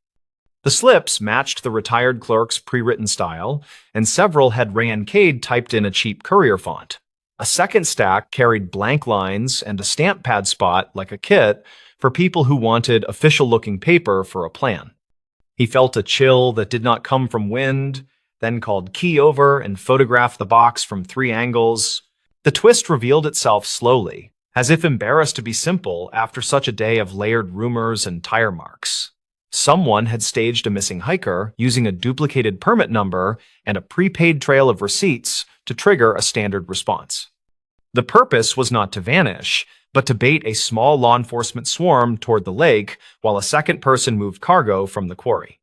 The slips matched the retired clerk's pre-written style, and several had Rancade typed in a cheap courier font. A second stack carried blank lines and a stamp pad spot like a kit for people who wanted official-looking paper for a plan. He felt a chill that did not come from wind, then called Key over and photographed the box from 3 angles. The twist revealed itself slowly, as if embarrassed to be simple after such a day of layered rumors and tire marks. Someone had staged a missing hiker using a duplicated permit number and a prepaid trail of receipts to trigger a standard response. The purpose was not to vanish, but to bait a small law enforcement swarm toward the lake while a second person moved cargo from the quarry.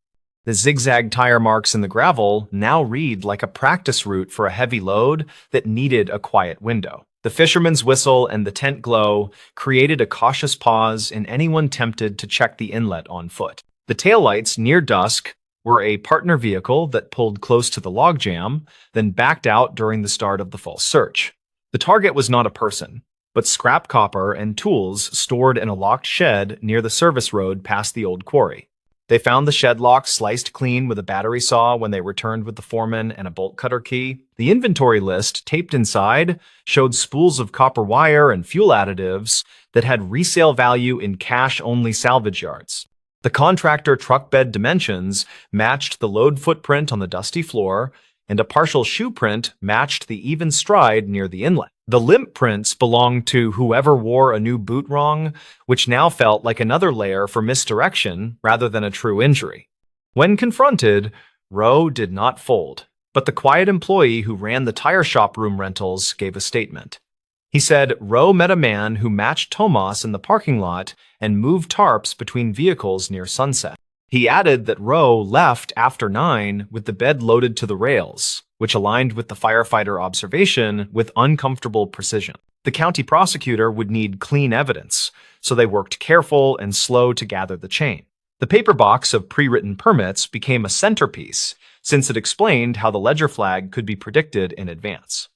The zigzag tire marks in the gravel now read like a practice route for a heavy load that needed a quiet window. The fisherman's whistle and the tent glow created a cautious pause in anyone tempted to check the inlet on foot. The taillights near dusk were a partner vehicle that pulled close to the logjam, then backed out during the start of the false search. The target was not a person, but scrap copper and tools stored in a locked shed near the service road past the old quarry. They found the shed lock sliced clean with a battery saw when they returned with the foreman and a bolt cutter key. The inventory list, taped inside, showed spools of copper wire and fuel additives that had resale value in cash-only salvage yards. The contractor truck bed dimensions matched the load footprint on the dusty floor, and a partial shoe print matched the even stride near the inlet. The limp prints belonged to whoever wore a new boot wrong, which now felt like another layer for misdirection rather than a true injury. When confronted, Rowe did not fold, but the quiet employee who ran the tire shop room rentals gave a statement. He said Rowe met a man who matched Tomas in the parking lot and moved tarps between vehicles near sunset. He added that Rowe left after 9 with the bed loaded to the rails, which aligned with the firefighter observation with uncomfortable precision. The county prosecutor would need clean evidence, so they worked careful and slow to gather the chain. The paper box of pre-written permits became a centerpiece, since it explained how the ledger flag could be predicted in advance.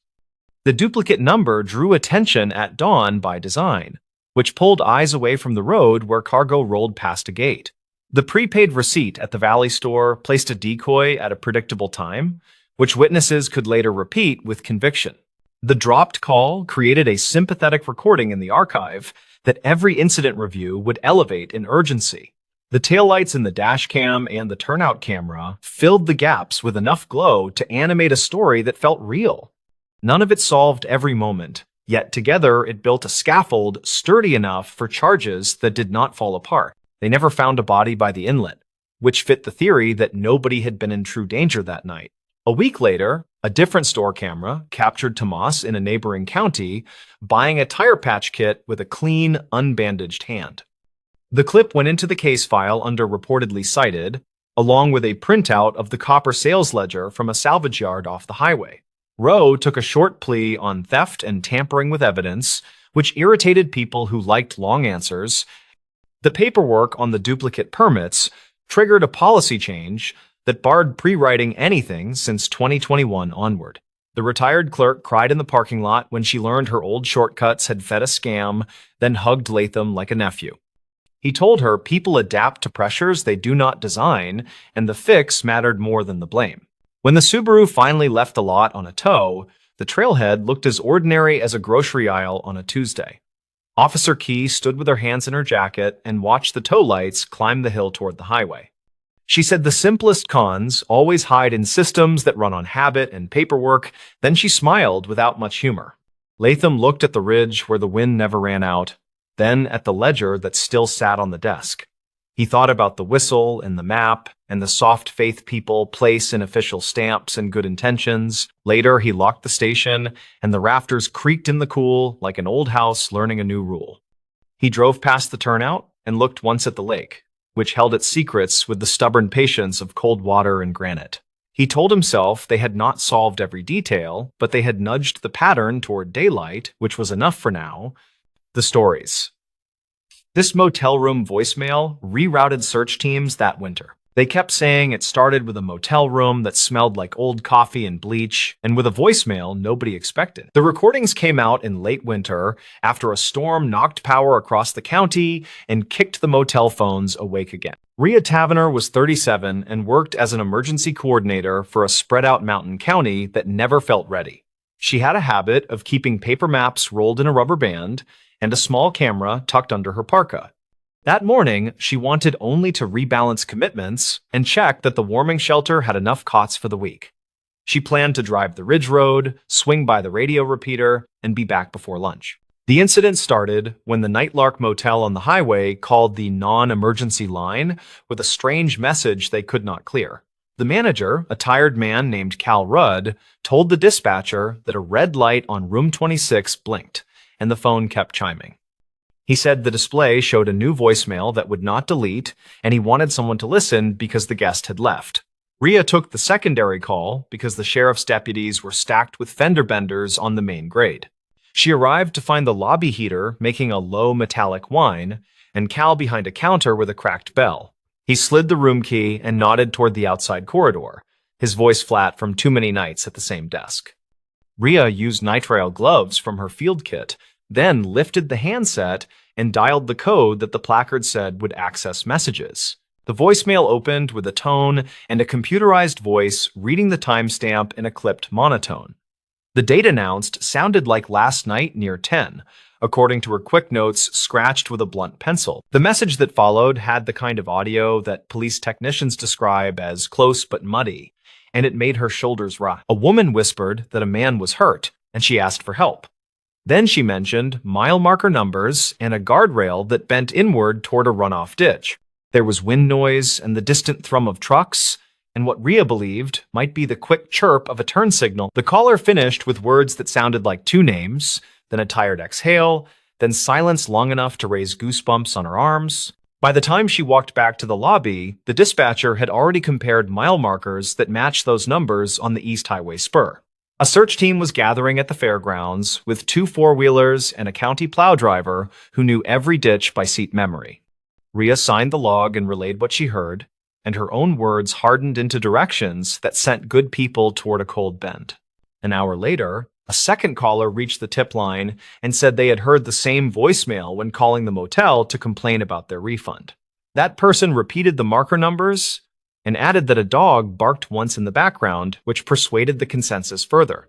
The duplicate number drew attention at dawn by design, which pulled eyes away from the road where cargo rolled past a gate. The prepaid receipt at the Valley store placed a decoy at a predictable time, which witnesses could later repeat with conviction. The dropped call created a sympathetic recording in the archive that every incident review would elevate in urgency. The taillights in the dash cam and the turnout camera filled the gaps with enough glow to animate a story that felt real. None of it solved every moment, yet together it built a scaffold sturdy enough for charges that did not fall apart. They never found a body by the inlet, which fit the theory that nobody had been in true danger that night. A week later, a different store camera captured Tomas in a neighboring county buying a tire patch kit with a clean, unbandaged hand. The clip went into the case file under reportedly cited, along with a printout of the copper sales ledger from a salvage yard off the highway. Rowe took a short plea on theft and tampering with evidence, which irritated people who liked long answers. The paperwork on the duplicate permits triggered a policy change that barred pre-writing anything since 2021 onward. The retired clerk cried in the parking lot when she learned her old shortcuts had fed a scam, then hugged Latham like a nephew. He told her people adapt to pressures they do not design, and the fix mattered more than the blame. When the Subaru finally left the lot on a tow, the trailhead looked as ordinary as a grocery aisle on a Tuesday. Officer Key stood with her hands in her jacket and watched the tow lights climb the hill toward the highway. She said the simplest cons always hide in systems that run on habit and paperwork. Then she smiled without much humor. Latham looked at the ridge where the wind never ran out, then at the ledger that still sat on the desk. He thought about the whistle and the map and the soft faith people place in official stamps and good intentions. Later, he locked the station, and the rafters creaked in the cool like an old house learning a new rule. He drove past the turnout and looked once at the lake, which held its secrets with the stubborn patience of cold water and granite. He told himself they had not solved every detail, but they had nudged the pattern toward daylight, which was enough for now. The stories. This motel room voicemail rerouted search teams that winter. They kept saying it started with a motel room that smelled like old coffee and bleach, and with a voicemail nobody expected. The recordings came out in late winter after a storm knocked power across the county and kicked the motel phones awake again. Rhea Tavener was 37 and worked as an emergency coordinator for a spread-out mountain county that never felt ready. She had a habit of keeping paper maps rolled in a rubber band and a small camera tucked under her parka. That morning, she wanted only to rebalance commitments and check that the warming shelter had enough cots for the week. She planned to drive the Ridge Road, swing by the radio repeater, and be back before lunch. The incident started when the Nightlark Motel on the highway called the non-emergency line with a strange message they could not clear. The manager, a tired man named Cal Rudd, told the dispatcher that a red light on room 26 blinked, and the phone kept chiming. He said the display showed a new voicemail that would not delete, and he wanted someone to listen because the guest had left. Rhea took the secondary call because the sheriff's deputies were stacked with fender benders on the main grade. She arrived to find the lobby heater making a low metallic whine, and Cal behind a counter with a cracked bell. He slid the room key and nodded toward the outside corridor, his voice flat from too many nights at the same desk. Rhea used nitrile gloves from her field kit, then lifted the handset and dialed the code that the placard said would access messages. The voicemail opened with a tone and a computerized voice reading the timestamp in a clipped monotone. The date announced sounded like last night near 10, according to her quick notes scratched with a blunt pencil. The message that followed had the kind of audio that police technicians describe as close but muddy, and it made her shoulders rise. A woman whispered that a man was hurt, and she asked for help. Then she mentioned mile marker numbers and a guardrail that bent inward toward a runoff ditch. There was wind noise and the distant thrum of trucks, and what Rhea believed might be the quick chirp of a turn signal. The caller finished with words that sounded like two names, then a tired exhale, then silence long enough to raise goosebumps on her arms. By the time she walked back to the lobby, the dispatcher had already compared mile markers that matched those numbers on the East Highway spur. A search team was gathering at the fairgrounds with 2 four-wheelers and a county plow driver who knew every ditch by seat memory. Rhea signed the log and relayed what she heard, and her own words hardened into directions that sent good people toward a cold bend. An hour later, a second caller reached the tip line and said they had heard the same voicemail when calling the motel to complain about their refund. That person repeated the marker numbers and added that a dog barked once in the background, which persuaded the consensus further.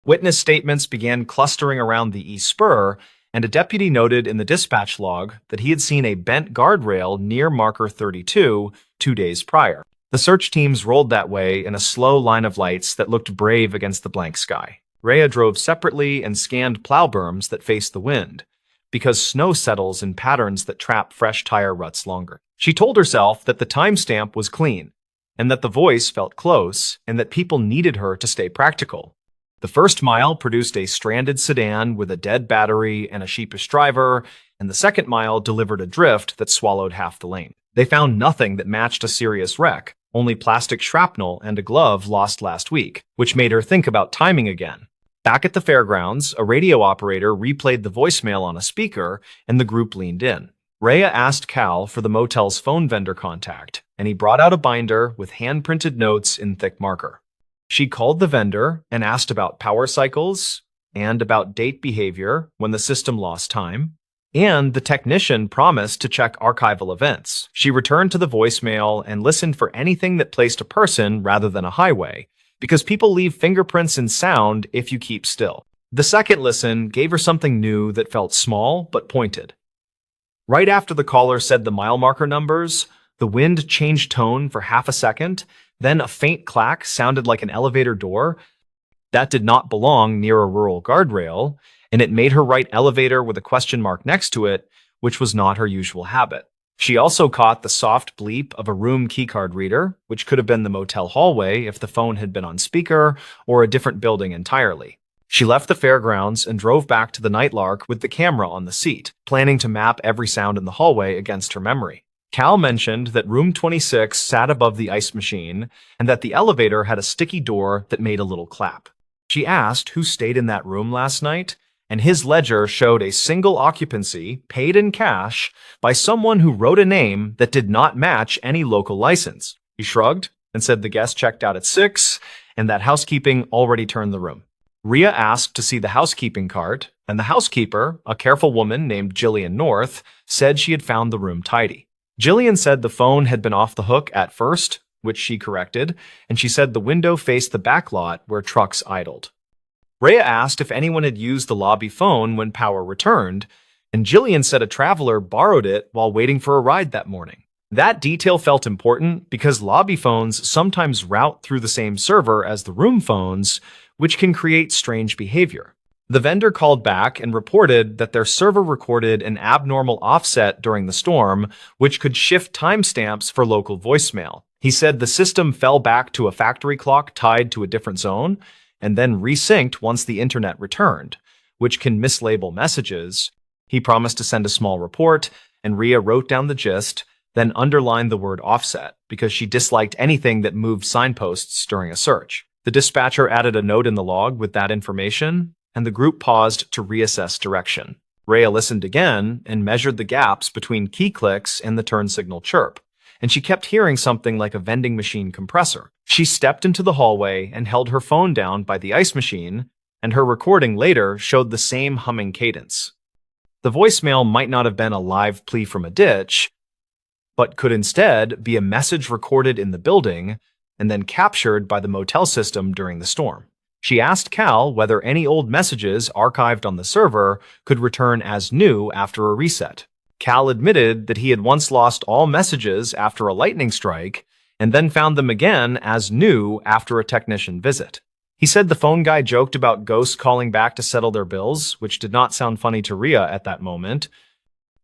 Witness statements began clustering around the East Spur, and a deputy noted in the dispatch log that he had seen a bent guardrail near marker 32 2 days prior. The search teams rolled that way in a slow line of lights that looked brave against the blank sky. Rhea drove separately and scanned plow berms that faced the wind, because snow settles in patterns that trap fresh tire ruts longer. She told herself that the timestamp was clean, and that the voice felt close, and that people needed her to stay practical. The first mile produced a stranded sedan with a dead battery and a sheepish driver, and the second mile delivered a drift that swallowed half the lane. They found nothing that matched a serious wreck, only plastic shrapnel and a glove lost last week, which made her think about timing again. Back at the fairgrounds, a radio operator replayed the voicemail on a speaker, and the group leaned in. Rhea asked Cal for the motel's phone vendor contact, and he brought out a binder with hand-printed notes in thick marker. She called the vendor and asked about power cycles and about date behavior when the system lost time, and the technician promised to check archival events. She returned to the voicemail and listened for anything that placed a person rather than a highway, because people leave fingerprints in sound if you keep still. The second listen gave her something new that felt small but pointed. Right after the caller said the mile marker numbers, the wind changed tone for half a second, then a faint clack sounded like an elevator door. That did not belong near a rural guardrail, and it made her write elevator with a question mark next to it, which was not her usual habit. She also caught the soft bleep of a room keycard reader, which could have been the motel hallway if the phone had been on speaker, or a different building entirely. She left the fairgrounds and drove back to the Nightlark with the camera on the seat, planning to map every sound in the hallway against her memory. Cal mentioned that room 26 sat above the ice machine and that the elevator had a sticky door that made a little clap. She asked who stayed in that room last night, and his ledger showed a single occupancy, paid in cash, by someone who wrote a name that did not match any local license. He shrugged and said the guest checked out at 6 and that housekeeping already turned the room. Rhea asked to see the housekeeping cart, and the housekeeper, a careful woman named Jillian North, said she had found the room tidy. Jillian said the phone had been off the hook at first, which she corrected, and she said the window faced the back lot where trucks idled. Rhea asked if anyone had used the lobby phone when power returned, and Jillian said a traveler borrowed it while waiting for a ride that morning. That detail felt important because lobby phones sometimes route through the same server as the room phones, which can create strange behavior. The vendor called back and reported that their server recorded an abnormal offset during the storm, which could shift timestamps for local voicemail. He said the system fell back to a factory clock tied to a different zone, and then resynced once the internet returned, which can mislabel messages. He promised to send a small report, and Rhea wrote down the gist, then underlined the word offset because she disliked anything that moved signposts during a search. The dispatcher added a note in the log with that information, and the group paused to reassess direction. Rhea listened again and measured the gaps between key clicks and the turn signal chirp, and she kept hearing something like a vending machine compressor. She stepped into the hallway and held her phone down by the ice machine, and her recording later showed the same humming cadence. The voicemail might not have been a live plea from a ditch, but could instead be a message recorded in the building and then captured by the motel system during the storm. She asked Cal whether any old messages archived on the server could return as new after a reset. Cal admitted that he had once lost all messages after a lightning strike and then found them again as new after a technician visit. He said the phone guy joked about ghosts calling back to settle their bills, which did not sound funny to Rhea at that moment.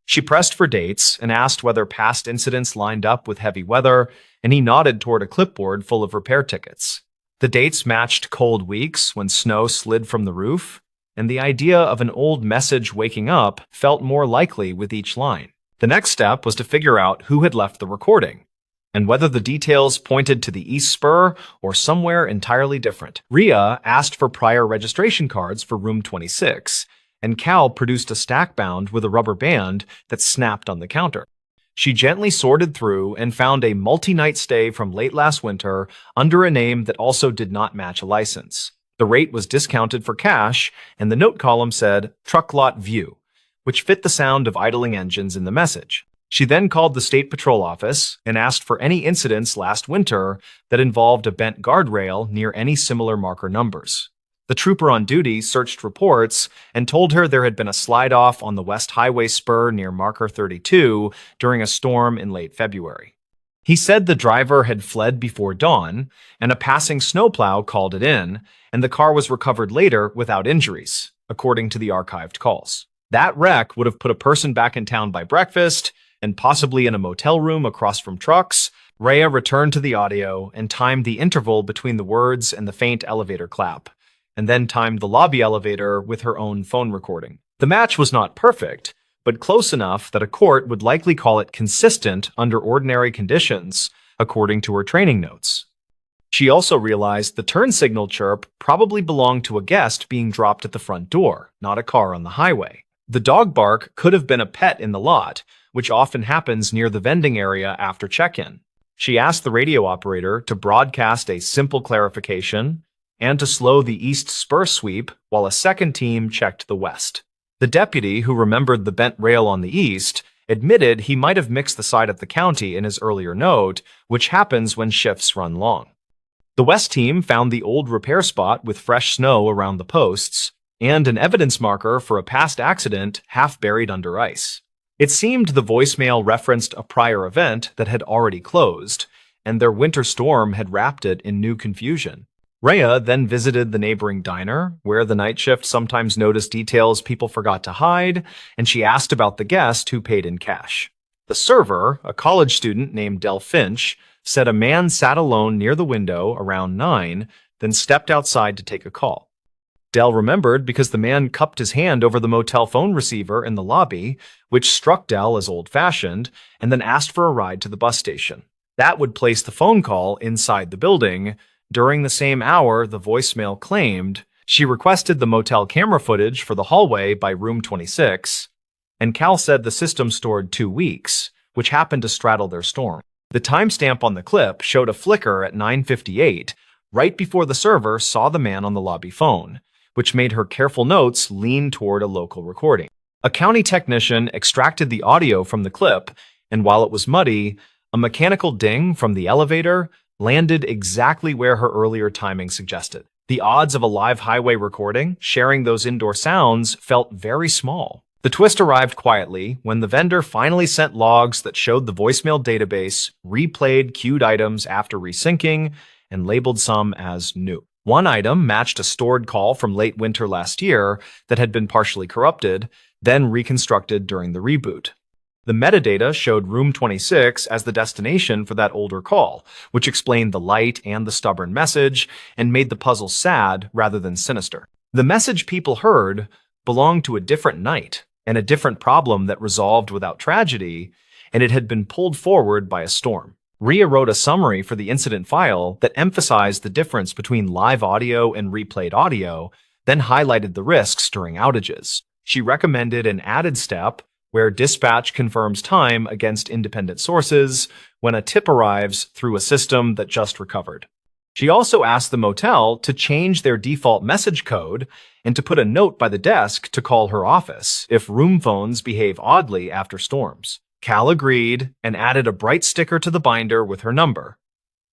She pressed for dates and asked whether past incidents lined up with heavy weather, and he nodded toward a clipboard full of repair tickets. The dates matched cold weeks when snow slid from the roof, and the idea of an old message waking up felt more likely with each line. The next step was to figure out who had left the recording, and whether the details pointed to the East Spur or somewhere entirely different. Rhea asked for prior registration cards for room 26, and Cal produced a stack bound with a rubber band that snapped on the counter. She gently sorted through and found a multi-night stay from late last winter under a name that also did not match a license. The rate was discounted for cash, and the note column said, "Truck Lot View," which fit the sound of idling engines in the message. She then called the State Patrol office and asked for any incidents last winter that involved a bent guardrail near any similar marker numbers. The trooper on duty searched reports and told her there had been a slide-off on the West Highway spur near marker 32 during a storm in late February. He said the driver had fled before dawn, and a passing snowplow called it in, and the car was recovered later without injuries, according to the archived calls. That wreck would have put a person back in town by breakfast, and possibly in a motel room across from trucks. Rhea returned to the audio and timed the interval between the words and the faint elevator clap, and then timed the lobby elevator with her own phone recording. The match was not perfect, but close enough that a court would likely call it consistent under ordinary conditions, according to her training notes. She also realized the turn signal chirp probably belonged to a guest being dropped at the front door, not a car on the highway. The dog bark could have been a pet in the lot, which often happens near the vending area after check-in. She asked the radio operator to broadcast a simple clarification and to slow the east spur sweep while a second team checked the west. The deputy, who remembered the bent rail on the east, admitted he might have mixed the side of the county in his earlier note, which happens when shifts run long. The west team found the old repair spot with fresh snow around the posts and an evidence marker for a past accident half buried under ice. It seemed the voicemail referenced a prior event that had already closed, and their winter storm had wrapped it in new confusion. Rhea then visited the neighboring diner, where the night shift sometimes noticed details people forgot to hide, and she asked about the guest who paid in cash. The server, a college student named Del Finch, said a man sat alone near the window around 9, then stepped outside to take a call. Del remembered because the man cupped his hand over the motel phone receiver in the lobby, which struck Del as old-fashioned, and then asked for a ride to the bus station. That would place the phone call inside the building. During the same hour, the voicemail claimed she requested the motel camera footage for the hallway by room 26, and Cal said the system stored 2 weeks, which happened to straddle their storm. The timestamp on the clip showed a flicker at 9:58, right before the server saw the man on the lobby phone, which made her careful notes lean toward a local recording. A county technician extracted the audio from the clip, and while it was muddy, a mechanical ding from the elevator landed exactly where her earlier timing suggested. The odds of a live highway recording sharing those indoor sounds felt very small. The twist arrived quietly when the vendor finally sent logs that showed the voicemail database replayed queued items after resyncing and labeled some as new. One item matched a stored call from late winter last year that had been partially corrupted, then reconstructed during the reboot. The metadata showed room 26 as the destination for that older call, which explained the light and the stubborn message and made the puzzle sad rather than sinister. The message people heard belonged to a different night and a different problem that resolved without tragedy, and it had been pulled forward by a storm. Rhea wrote a summary for the incident file that emphasized the difference between live audio and replayed audio, then highlighted the risks during outages. She recommended an added step where dispatch confirms time against independent sources when a tip arrives through a system that just recovered. She also asked the motel to change their default message code and to put a note by the desk to call her office if room phones behave oddly after storms. Cal agreed and added a bright sticker to the binder with her number,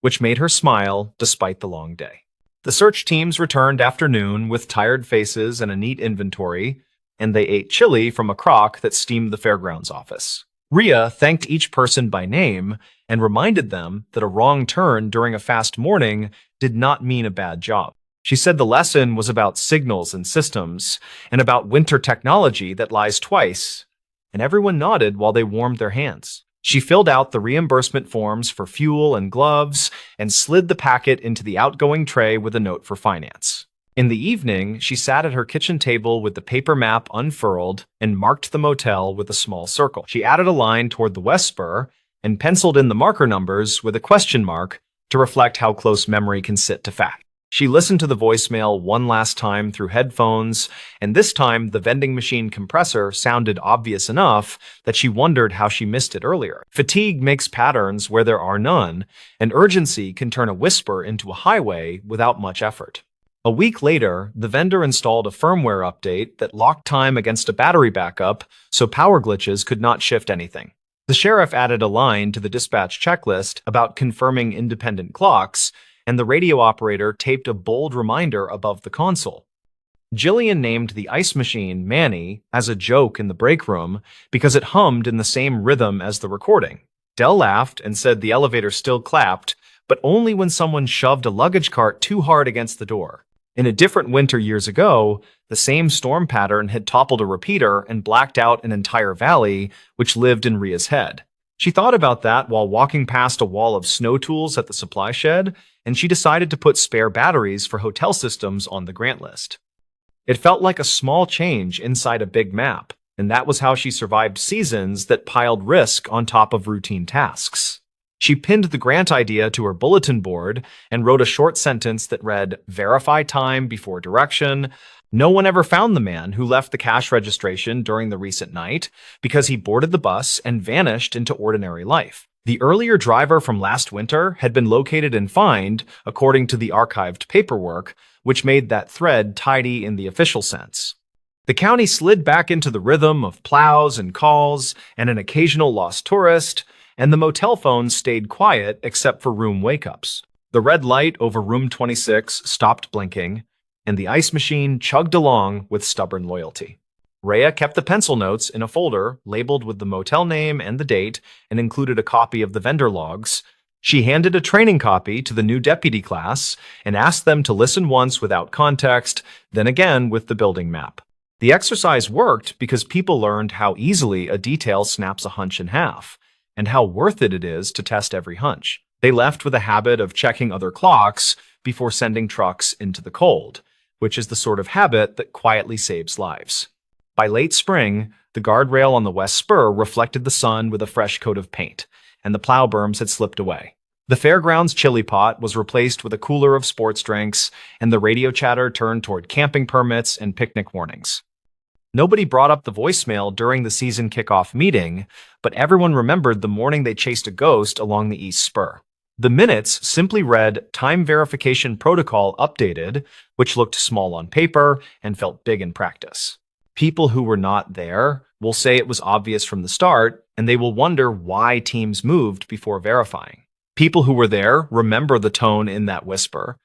which made her smile despite the long day. The search teams returned after noon with tired faces and a neat inventory, and they ate chili from a crock that steamed the fairgrounds office. Rhea thanked each person by name and reminded them that a wrong turn during a fast morning did not mean a bad job. She said the lesson was about signals and systems and about winter technology that lies twice, and everyone nodded while they warmed their hands. She filled out the reimbursement forms for fuel and gloves and slid the packet into the outgoing tray with a note for finance. In the evening, she sat at her kitchen table with the paper map unfurled and marked the motel with a small circle. She added a line toward the west spur and penciled in the marker numbers with a question mark to reflect how close memory can sit to fact. She listened to the voicemail one last time through headphones, and this time the vending machine compressor sounded obvious enough that she wondered how she missed it earlier. Fatigue makes patterns where there are none, and urgency can turn a whisper into a highway without much effort. A week later, the vendor installed a firmware update that locked time against a battery backup so power glitches could not shift anything. The sheriff added a line to the dispatch checklist about confirming independent clocks, and the radio operator taped a bold reminder above the console. Jillian named the ice machine Manny as a joke in the break room because it hummed in the same rhythm as the recording. Dell laughed and said the elevator still clapped, but only when someone shoved a luggage cart too hard against the door. In a different winter years ago, the same storm pattern had toppled a repeater and blacked out an entire valley, which lived in Rhea's head. She thought about that while walking past a wall of snow tools at the supply shed, and she decided to put spare batteries for hotel systems on the grant list. It felt like a small change inside a big map, and that was how she survived seasons that piled risk on top of routine tasks. She pinned the grant idea to her bulletin board and wrote a short sentence that read, "Verify time before direction." No one ever found the man who left the cash registration during the recent night because he boarded the bus and vanished into ordinary life. The earlier driver from last winter had been located and fined, according to the archived paperwork, which made that thread tidy in the official sense. The county slid back into the rhythm of plows and calls and an occasional lost tourist, and the motel phones stayed quiet except for room wake-ups. The red light over room 26 stopped blinking, and the ice machine chugged along with stubborn loyalty. Rhea kept the pencil notes in a folder labeled with the motel name and the date and included a copy of the vendor logs. She handed a training copy to the new deputy class and asked them to listen once without context, then again with the building map. The exercise worked because people learned how easily a detail snaps a hunch in half, and how worth it is to test every hunch. They left with a habit of checking other clocks before sending trucks into the cold, which is the sort of habit that quietly saves lives. By late spring, the guardrail on the west spur reflected the sun with a fresh coat of paint, and the plow berms had slipped away. The fairgrounds chili pot was replaced with a cooler of sports drinks, and the radio chatter turned toward camping permits and picnic warnings. Nobody brought up the voicemail during the season kickoff meeting, but everyone remembered the morning they chased a ghost along the east spur. The minutes simply read "Time Verification Protocol Updated," which looked small on paper and felt big in practice. People who were not there will say it was obvious from the start, and they will wonder why teams moved before verifying. People who were there remember the tone in that whisper,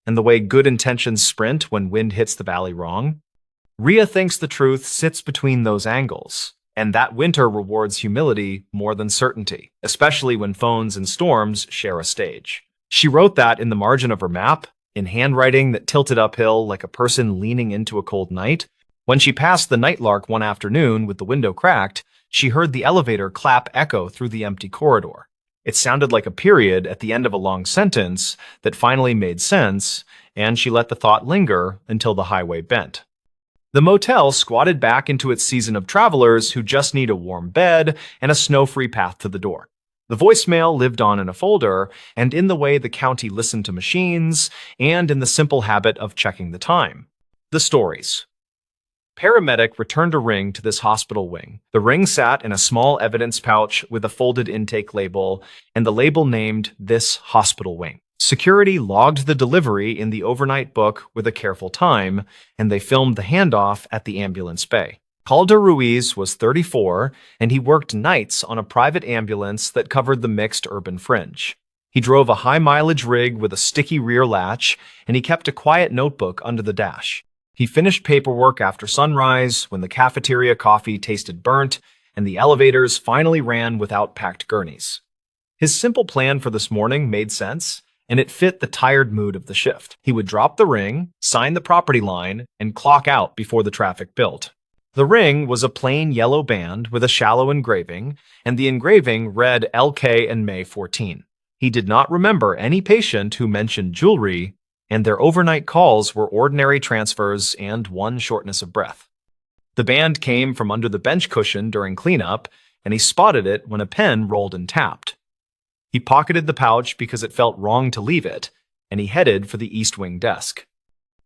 and the way good intentions sprint when wind hits the valley wrong. Rhea thinks the truth sits between those angles, and that winter rewards humility more than certainty, especially when phones and storms share a stage. She wrote that in the margin of her map, in handwriting that tilted uphill like a person leaning into a cold night. When she passed the Nightlark one afternoon with the window cracked, she heard the elevator clap echo through the empty corridor. It sounded like a period at the end of a long sentence that finally made sense, and she let the thought linger until the highway bent. The motel squatted back into its season of travelers who just need a warm bed and a snow-free path to the door. The voicemail lived on in a folder, and in the way the county listened to machines, and in the simple habit of checking the time. The stories. Paramedic returned a ring to this hospital wing. The ring sat in a small evidence pouch with a folded intake label, and the label named "This Hospital Wing." Security logged the delivery in the overnight book with a careful time, and they filmed the handoff at the ambulance bay. Calder Ruiz was 34, and he worked nights on a private ambulance that covered the mixed urban fringe. He drove a high-mileage rig with a sticky rear latch, and he kept a quiet notebook under the dash. He finished paperwork after sunrise when the cafeteria coffee tasted burnt and the elevators finally ran without packed gurneys. His simple plan for this morning made sense, and it fit the tired mood of the shift. He would drop the ring, sign the property line, and clock out before the traffic built. The ring was a plain yellow band with a shallow engraving, and the engraving read LK and May 14. He did not remember any patient who mentioned jewelry, and their overnight calls were ordinary transfers and one shortness of breath. The band came from under the bench cushion during cleanup, and he spotted it when a pen rolled and tapped. He pocketed the pouch because it felt wrong to leave it, and he headed for the East Wing desk.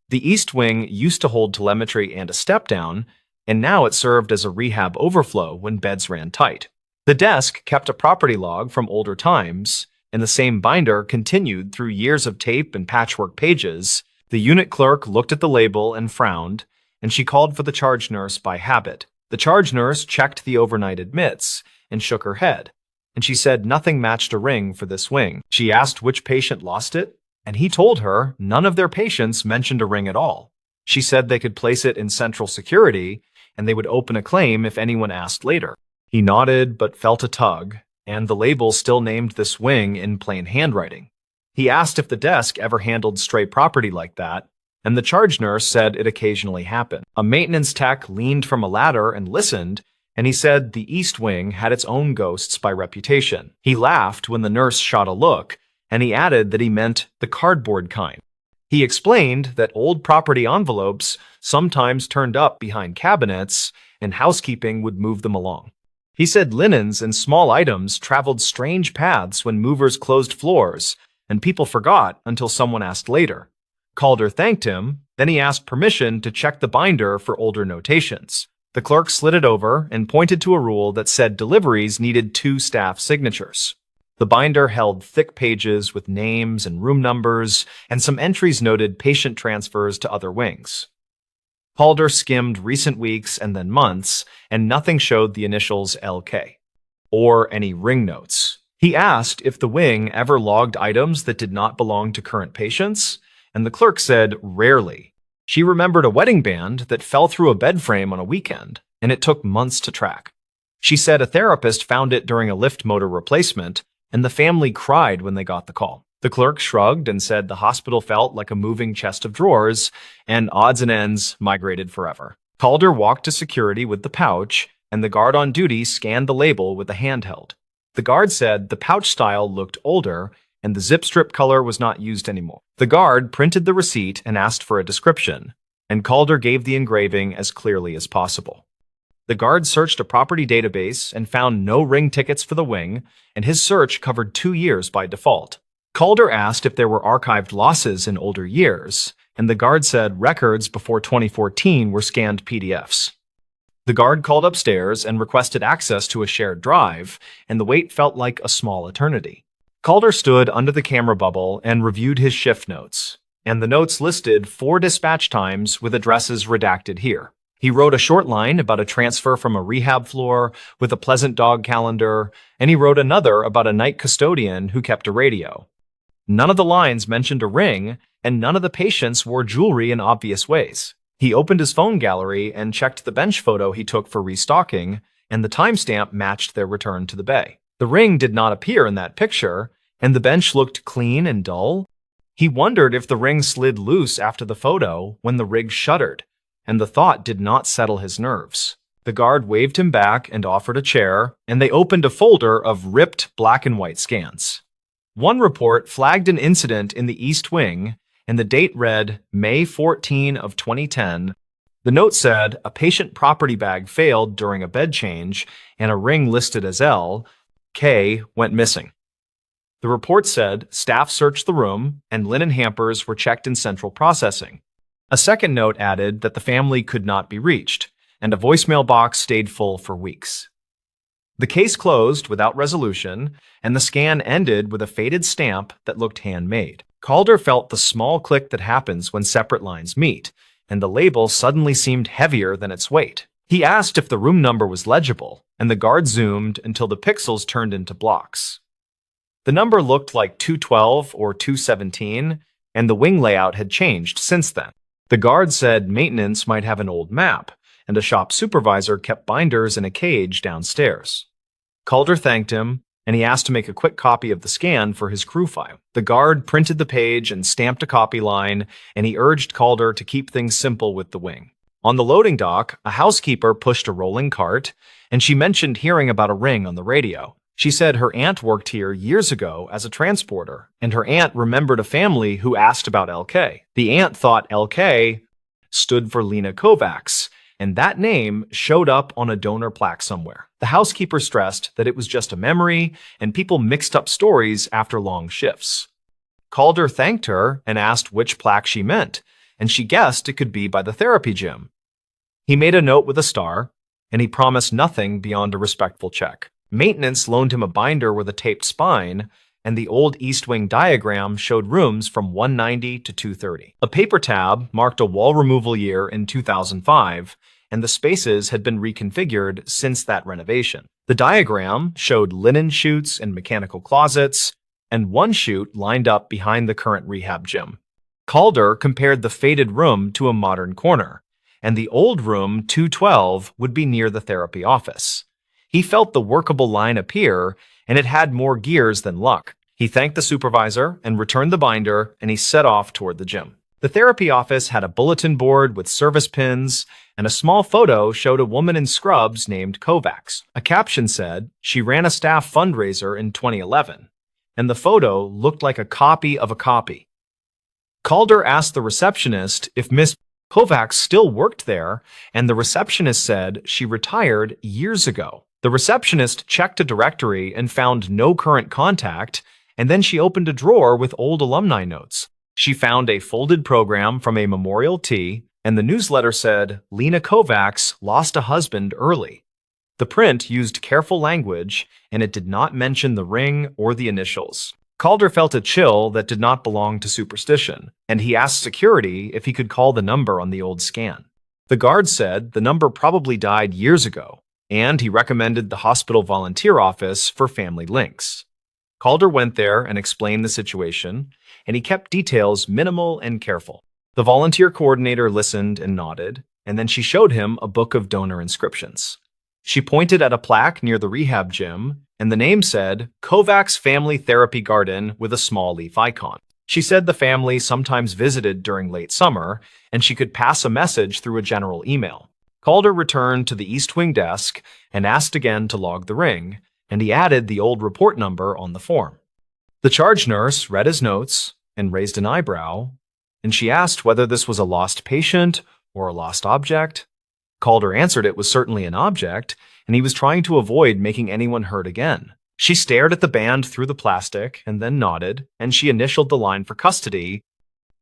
The East Wing used to hold telemetry and a step-down, and now it served as a rehab overflow when beds ran tight. The desk kept a property log from older times, and the same binder continued through years of tape and patchwork pages. The unit clerk looked at the label and frowned, and she called for the charge nurse by habit. The charge nurse checked the overnight admits and shook her head, and she said nothing matched a ring for this wing. She asked which patient lost it, and he told her none of their patients mentioned a ring at all. She said they could place it in central security, and they would open a claim if anyone asked later. He nodded but felt a tug, and the label still named this wing in plain handwriting. He asked if the desk ever handled stray property like that, and the charge nurse said it occasionally happened. A maintenance tech leaned from a ladder and listened, and he said the East Wing had its own ghosts by reputation. He laughed when the nurse shot a look, and he added that he meant the cardboard kind. He explained that old property envelopes sometimes turned up behind cabinets, and housekeeping would move them along. He said linens and small items traveled strange paths when movers closed floors, and people forgot until someone asked later. Calder thanked him, then he asked permission to check the binder for older notations. The clerk slid it over and pointed to a rule that said deliveries needed 2 staff signatures. The binder held thick pages with names and room numbers, and some entries noted patient transfers to other wings. Calder skimmed recent weeks and then months, and nothing showed the initials LK, or any ring notes. He asked if the wing ever logged items that did not belong to current patients, and the clerk said rarely. She remembered a wedding band that fell through a bed frame on a weekend, and it took months to track. She said a therapist found it during a lift motor replacement, and the family cried when they got the call. The clerk shrugged and said the hospital felt like a moving chest of drawers, and odds and ends migrated forever. Calder walked to security with the pouch, and the guard on duty scanned the label with a handheld. The guard said the pouch style looked older, and the zip strip color was not used anymore. The guard printed the receipt and asked for a description, and Calder gave the engraving as clearly as possible. The guard searched a property database and found no ring tickets for the wing, and his search covered 2 years by default. Calder asked if there were archived losses in older years, and the guard said records before 2014 were scanned PDFs. The guard called upstairs and requested access to a shared drive, and the wait felt like a small eternity. Calder stood under the camera bubble and reviewed his shift notes, and the notes listed 4 dispatch times with addresses redacted here. He wrote a short line about a transfer from a rehab floor with a pleasant dog calendar, and he wrote another about a night custodian who kept a radio. None of the lines mentioned a ring, and none of the patients wore jewelry in obvious ways. He opened his phone gallery and checked the bench photo he took for restocking, and the timestamp matched their return to the bay. The ring did not appear in that picture, and the bench looked clean and dull. He wondered if the ring slid loose after the photo when the rig shuddered, and the thought did not settle his nerves. The guard waved him back and offered a chair, and they opened a folder of ripped black and white scans. One report flagged an incident in the East Wing, and the date read May 14 of 2010. The note said a patient property bag failed during a bed change, and a ring listed as L.K. went missing. The report said staff searched the room, and linen hampers were checked in central processing. A second note added that the family could not be reached, and a voicemail box stayed full for weeks. The case closed without resolution, and the scan ended with a faded stamp that looked handmade. Calder felt the small click that happens when separate lines meet, and the label suddenly seemed heavier than its weight. He asked if the room number was legible, and the guard zoomed until the pixels turned into blocks. The number looked like 212 or 217, and the wing layout had changed since then. The guard said maintenance might have an old map, and a shop supervisor kept binders in a cage downstairs. Calder thanked him, and he asked to make a quick copy of the scan for his crew file. The guard printed the page and stamped a copy line, and he urged Calder to keep things simple with the wing. On the loading dock, a housekeeper pushed a rolling cart, and she mentioned hearing about a ring on the radio. She said her aunt worked here years ago as a transporter, and her aunt remembered a family who asked about LK. The aunt thought LK stood for Lena Kovacs, and that name showed up on a donor plaque somewhere. The housekeeper stressed that it was just a memory, and people mixed up stories after long shifts. Calder thanked her and asked which plaque she meant, and she guessed it could be by the therapy gym. He made a note with a star, and he promised nothing beyond a respectful check. Maintenance loaned him a binder with a taped spine, and the old East Wing diagram showed rooms from 190 to 230. A paper tab marked a wall removal year in 2005, and the spaces had been reconfigured since that renovation. The diagram showed linen chutes and mechanical closets, and one chute lined up behind the current rehab gym. Calder compared the faded room to a modern corner, and the old room 212 would be near the therapy office. He felt the workable line appear, and it had more gears than luck. He thanked the supervisor and returned the binder, and he set off toward the gym. The therapy office had a bulletin board with service pins, and a small photo showed a woman in scrubs named Kovacs. A caption said she ran a staff fundraiser in 2011, and the photo looked like a copy of a copy. Calder asked the receptionist if Miss Kovacs still worked there, and the receptionist said she retired years ago. The receptionist checked a directory and found no current contact, and then she opened a drawer with old alumni notes. She found a folded program from a memorial tea, and the newsletter said, "Lena Kovacs lost a husband early." The print used careful language, and it did not mention the ring or the initials. Calder felt a chill that did not belong to superstition, and he asked security if he could call the number on the old scan. The guard said the number probably died years ago, and he recommended the hospital volunteer office for family links. Calder went there and explained the situation, and he kept details minimal and careful. The volunteer coordinator listened and nodded, and then she showed him a book of donor inscriptions. She pointed at a plaque near the rehab gym, and the name said, Kovacs Family Therapy Garden with a small leaf icon. She said the family sometimes visited during late summer, and she could pass a message through a general email. Calder returned to the East Wing desk and asked again to log the ring, and he added the old report number on the form. The charge nurse read his notes and raised an eyebrow, and she asked whether this was a lost patient or a lost object. Calder answered it was certainly an object, and he was trying to avoid making anyone hurt again. She stared at the band through the plastic and then nodded, and she initialed the line for custody.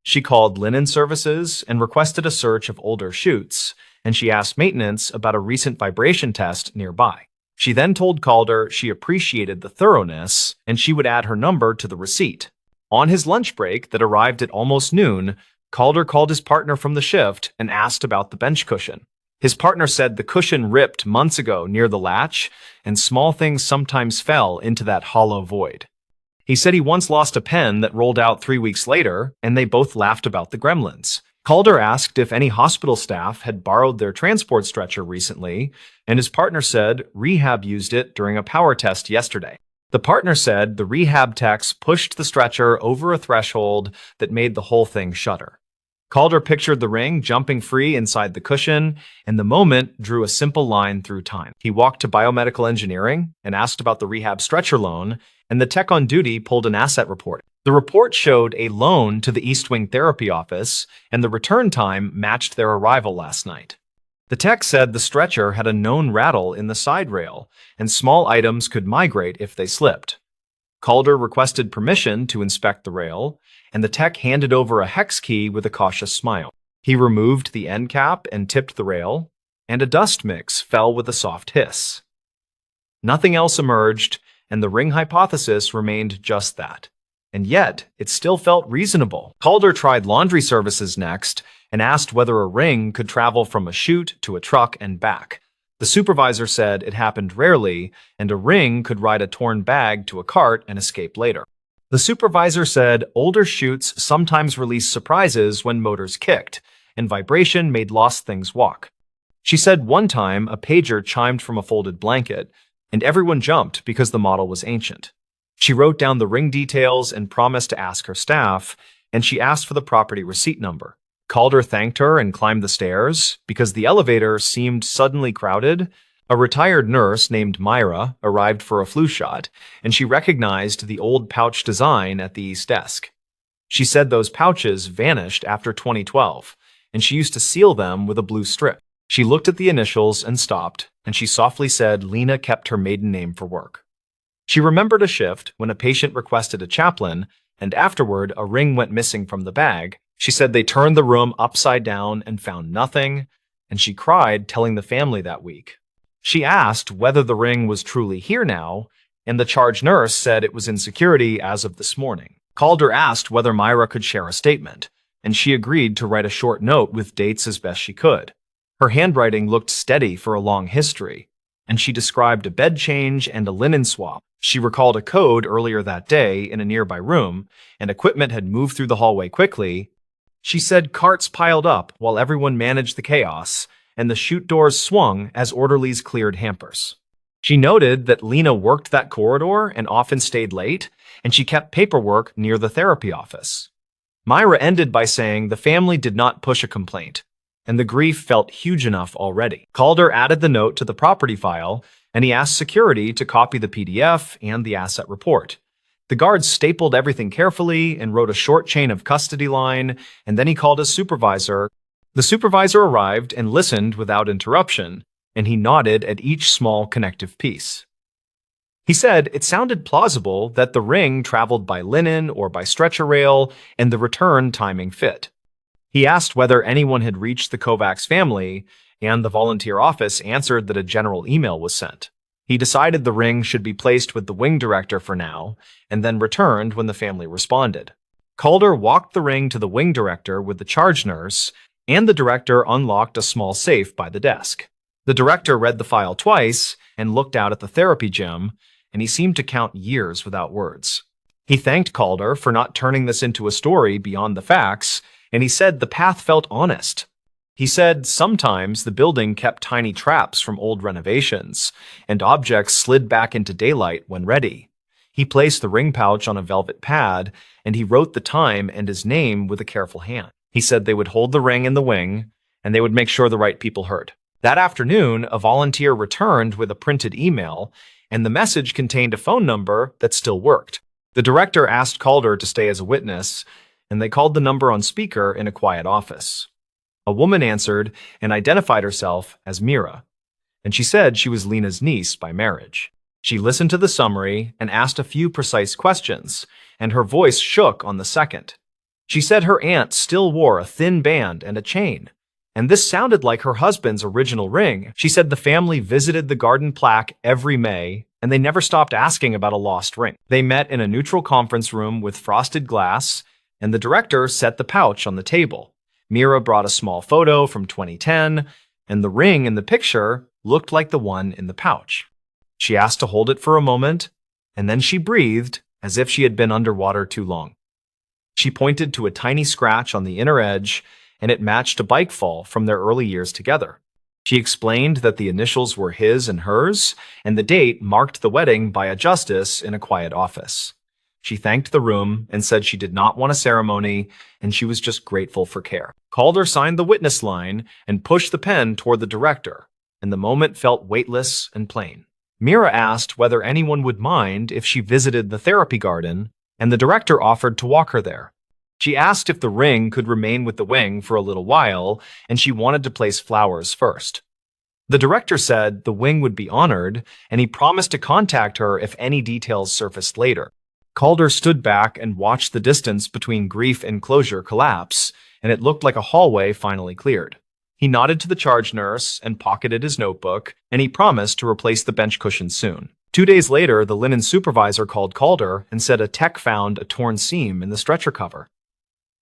She called linen services and requested a search of older chutes, and she asked maintenance about a recent vibration test nearby. She then told Calder she appreciated the thoroughness, and she would add her number to the receipt. On his lunch break that arrived at almost noon, Calder called his partner from the shift and asked about the bench cushion. His partner said the cushion ripped months ago near the latch, and small things sometimes fell into that hollow void. He said he once lost a pen that rolled out 3 weeks later, and they both laughed about the gremlins. Calder asked if any hospital staff had borrowed their transport stretcher recently, and his partner said rehab used it during a power test yesterday. The partner said the rehab techs pushed the stretcher over a threshold that made the whole thing shudder. Calder pictured the ring jumping free inside the cushion, and the moment drew a simple line through time. He walked to biomedical engineering and asked about the rehab stretcher loan, and the tech on duty pulled an asset report. The report showed a loan to the East Wing therapy office, and the return time matched their arrival last night. The tech said the stretcher had a known rattle in the side rail, and small items could migrate if they slipped. Calder requested permission to inspect the rail, and the tech handed over a hex key with a cautious smile. He removed the end cap and tipped the rail, and a dust mix fell with a soft hiss. Nothing else emerged, and the ring hypothesis remained just that. And yet, it still felt reasonable. Calder tried laundry services next and asked whether a ring could travel from a chute to a truck and back. The supervisor said it happened rarely, and a ring could ride a torn bag to a cart and escape later. The supervisor said older chutes sometimes released surprises when motors kicked, and vibration made lost things walk. She said one time a pager chimed from a folded blanket, and everyone jumped because the model was ancient. She wrote down the ring details and promised to ask her staff, and she asked for the property receipt number. Calder thanked her and climbed the stairs because the elevator seemed suddenly crowded. A retired nurse named Myra arrived for a flu shot, and she recognized the old pouch design at the east desk. She said those pouches vanished after 2012, and she used to seal them with a blue strip. She looked at the initials and stopped, and she softly said Lena kept her maiden name for work. She remembered a shift when a patient requested a chaplain, and afterward a ring went missing from the bag. She said they turned the room upside down and found nothing, and she cried telling the family that week. She asked whether the ring was truly here now, and the charge nurse said it was in security as of this morning. Calder asked whether Myra could share a statement, and she agreed to write a short note with dates as best she could. Her handwriting looked steady for a long history, and she described a bed change and a linen swap. She recalled a code earlier that day in a nearby room, and equipment had moved through the hallway quickly. She said carts piled up while everyone managed the chaos, and the chute doors swung as orderlies cleared hampers. She noted that Lena worked that corridor and often stayed late, and she kept paperwork near the therapy office. Myra ended by saying the family did not push a complaint, and the grief felt huge enough already. Calder added the note to the property file, and he asked security to copy the PDF and the asset report. The guards stapled everything carefully and wrote a short chain of custody line, and then he called his supervisor. The supervisor arrived and listened without interruption, and he nodded at each small connective piece. He said it sounded plausible that the ring traveled by linen or by stretcher rail, and the return timing fit. He asked whether anyone had reached the Kovacs family, and the volunteer office answered that a general email was sent. He decided the ring should be placed with the wing director for now, and then returned when the family responded. Calder walked the ring to the wing director with the charge nurse, and the director unlocked a small safe by the desk. The director read the file twice and looked out at the therapy gym, and he seemed to count years without words. He thanked Calder for not turning this into a story beyond the facts, and he said the path felt honest. He said sometimes the building kept tiny traps from old renovations, and objects slid back into daylight when ready. He placed the ring pouch on a velvet pad, and he wrote the time and his name with a careful hand. He said they would hold the ring in the wing, and they would make sure the right people heard. That afternoon, a volunteer returned with a printed email, and the message contained a phone number that still worked. The director asked Calder to stay as a witness, and they called the number on speaker in a quiet office. A woman answered and identified herself as Mira, and she said she was Lena's niece by marriage. She listened to the summary and asked a few precise questions, and her voice shook on the second. She said her aunt still wore a thin band and a chain, and this sounded like her husband's original ring. She said the family visited the garden plaque every May, and they never stopped asking about a lost ring. They met in a neutral conference room with frosted glass, and the director set the pouch on the table. Mira brought a small photo from 2010, and the ring in the picture looked like the one in the pouch. She asked to hold it for a moment, and then she breathed as if she had been underwater too long. She pointed to a tiny scratch on the inner edge, and it matched a bike fall from their early years together. She explained that the initials were his and hers, and the date marked the wedding by a justice in a quiet office. She thanked the room and said she did not want a ceremony, and she was just grateful for care. Calder signed the witness line and pushed the pen toward the director, and the moment felt weightless and plain. Mira asked whether anyone would mind if she visited the therapy garden, and the director offered to walk her there. She asked if the ring could remain with the wing for a little while, and she wanted to place flowers first. The director said the wing would be honored, and he promised to contact her if any details surfaced later. Calder stood back and watched the distance between grief and closure collapse, and it looked like a hallway finally cleared. He nodded to the charge nurse and pocketed his notebook, and he promised to replace the bench cushions soon. 2 days later, the linen supervisor called Calder and said a tech found a torn seam in the stretcher cover.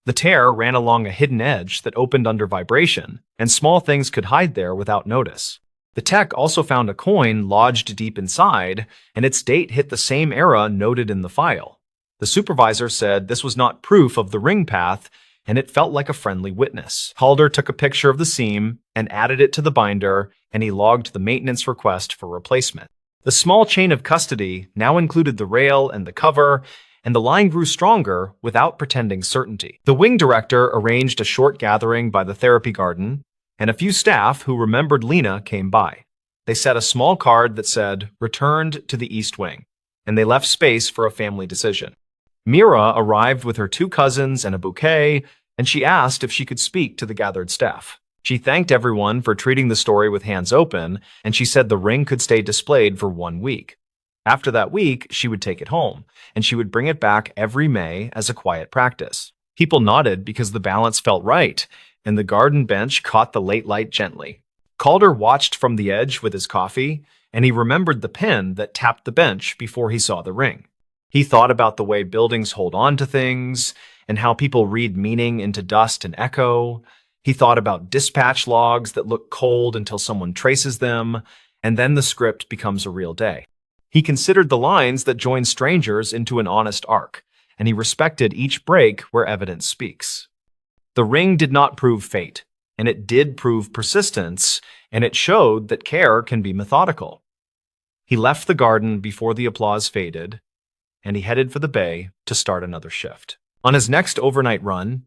The tear ran along a hidden edge that opened under vibration, and small things could hide there without notice. The tech also found a coin lodged deep inside, and its date hit the same era noted in the file. The supervisor said this was not proof of the ring path, and it felt like a friendly witness. Calder took a picture of the seam and added it to the binder, and he logged the maintenance request for replacement. The small chain of custody now included the rail and the cover, and the line grew stronger without pretending certainty. The wing director arranged a short gathering by the therapy garden, and a few staff who remembered Lena came by. They set a small card that said, "Returned to the East Wing," and they left space for a family decision. Mira arrived with her 2 cousins and a bouquet, and she asked if she could speak to the gathered staff. She thanked everyone for treating the story with hands open, and she said the ring could stay displayed for 1 week. After that week, she would take it home, and she would bring it back every May as a quiet practice. People nodded because the balance felt right, and the garden bench caught the late light gently. Calder watched from the edge with his coffee, and he remembered the pen that tapped the bench before he saw the ring. He thought about the way buildings hold on to things, and how people read meaning into dust and echo. He thought about dispatch logs that look cold until someone traces them, and then the script becomes a real day. He considered the lines that join strangers into an honest arc, and he respected each break where evidence speaks. The ring did not prove fate, and it did prove persistence, and it showed that care can be methodical. He left the garden before the applause faded, and he headed for the bay to start another shift. On his next overnight run,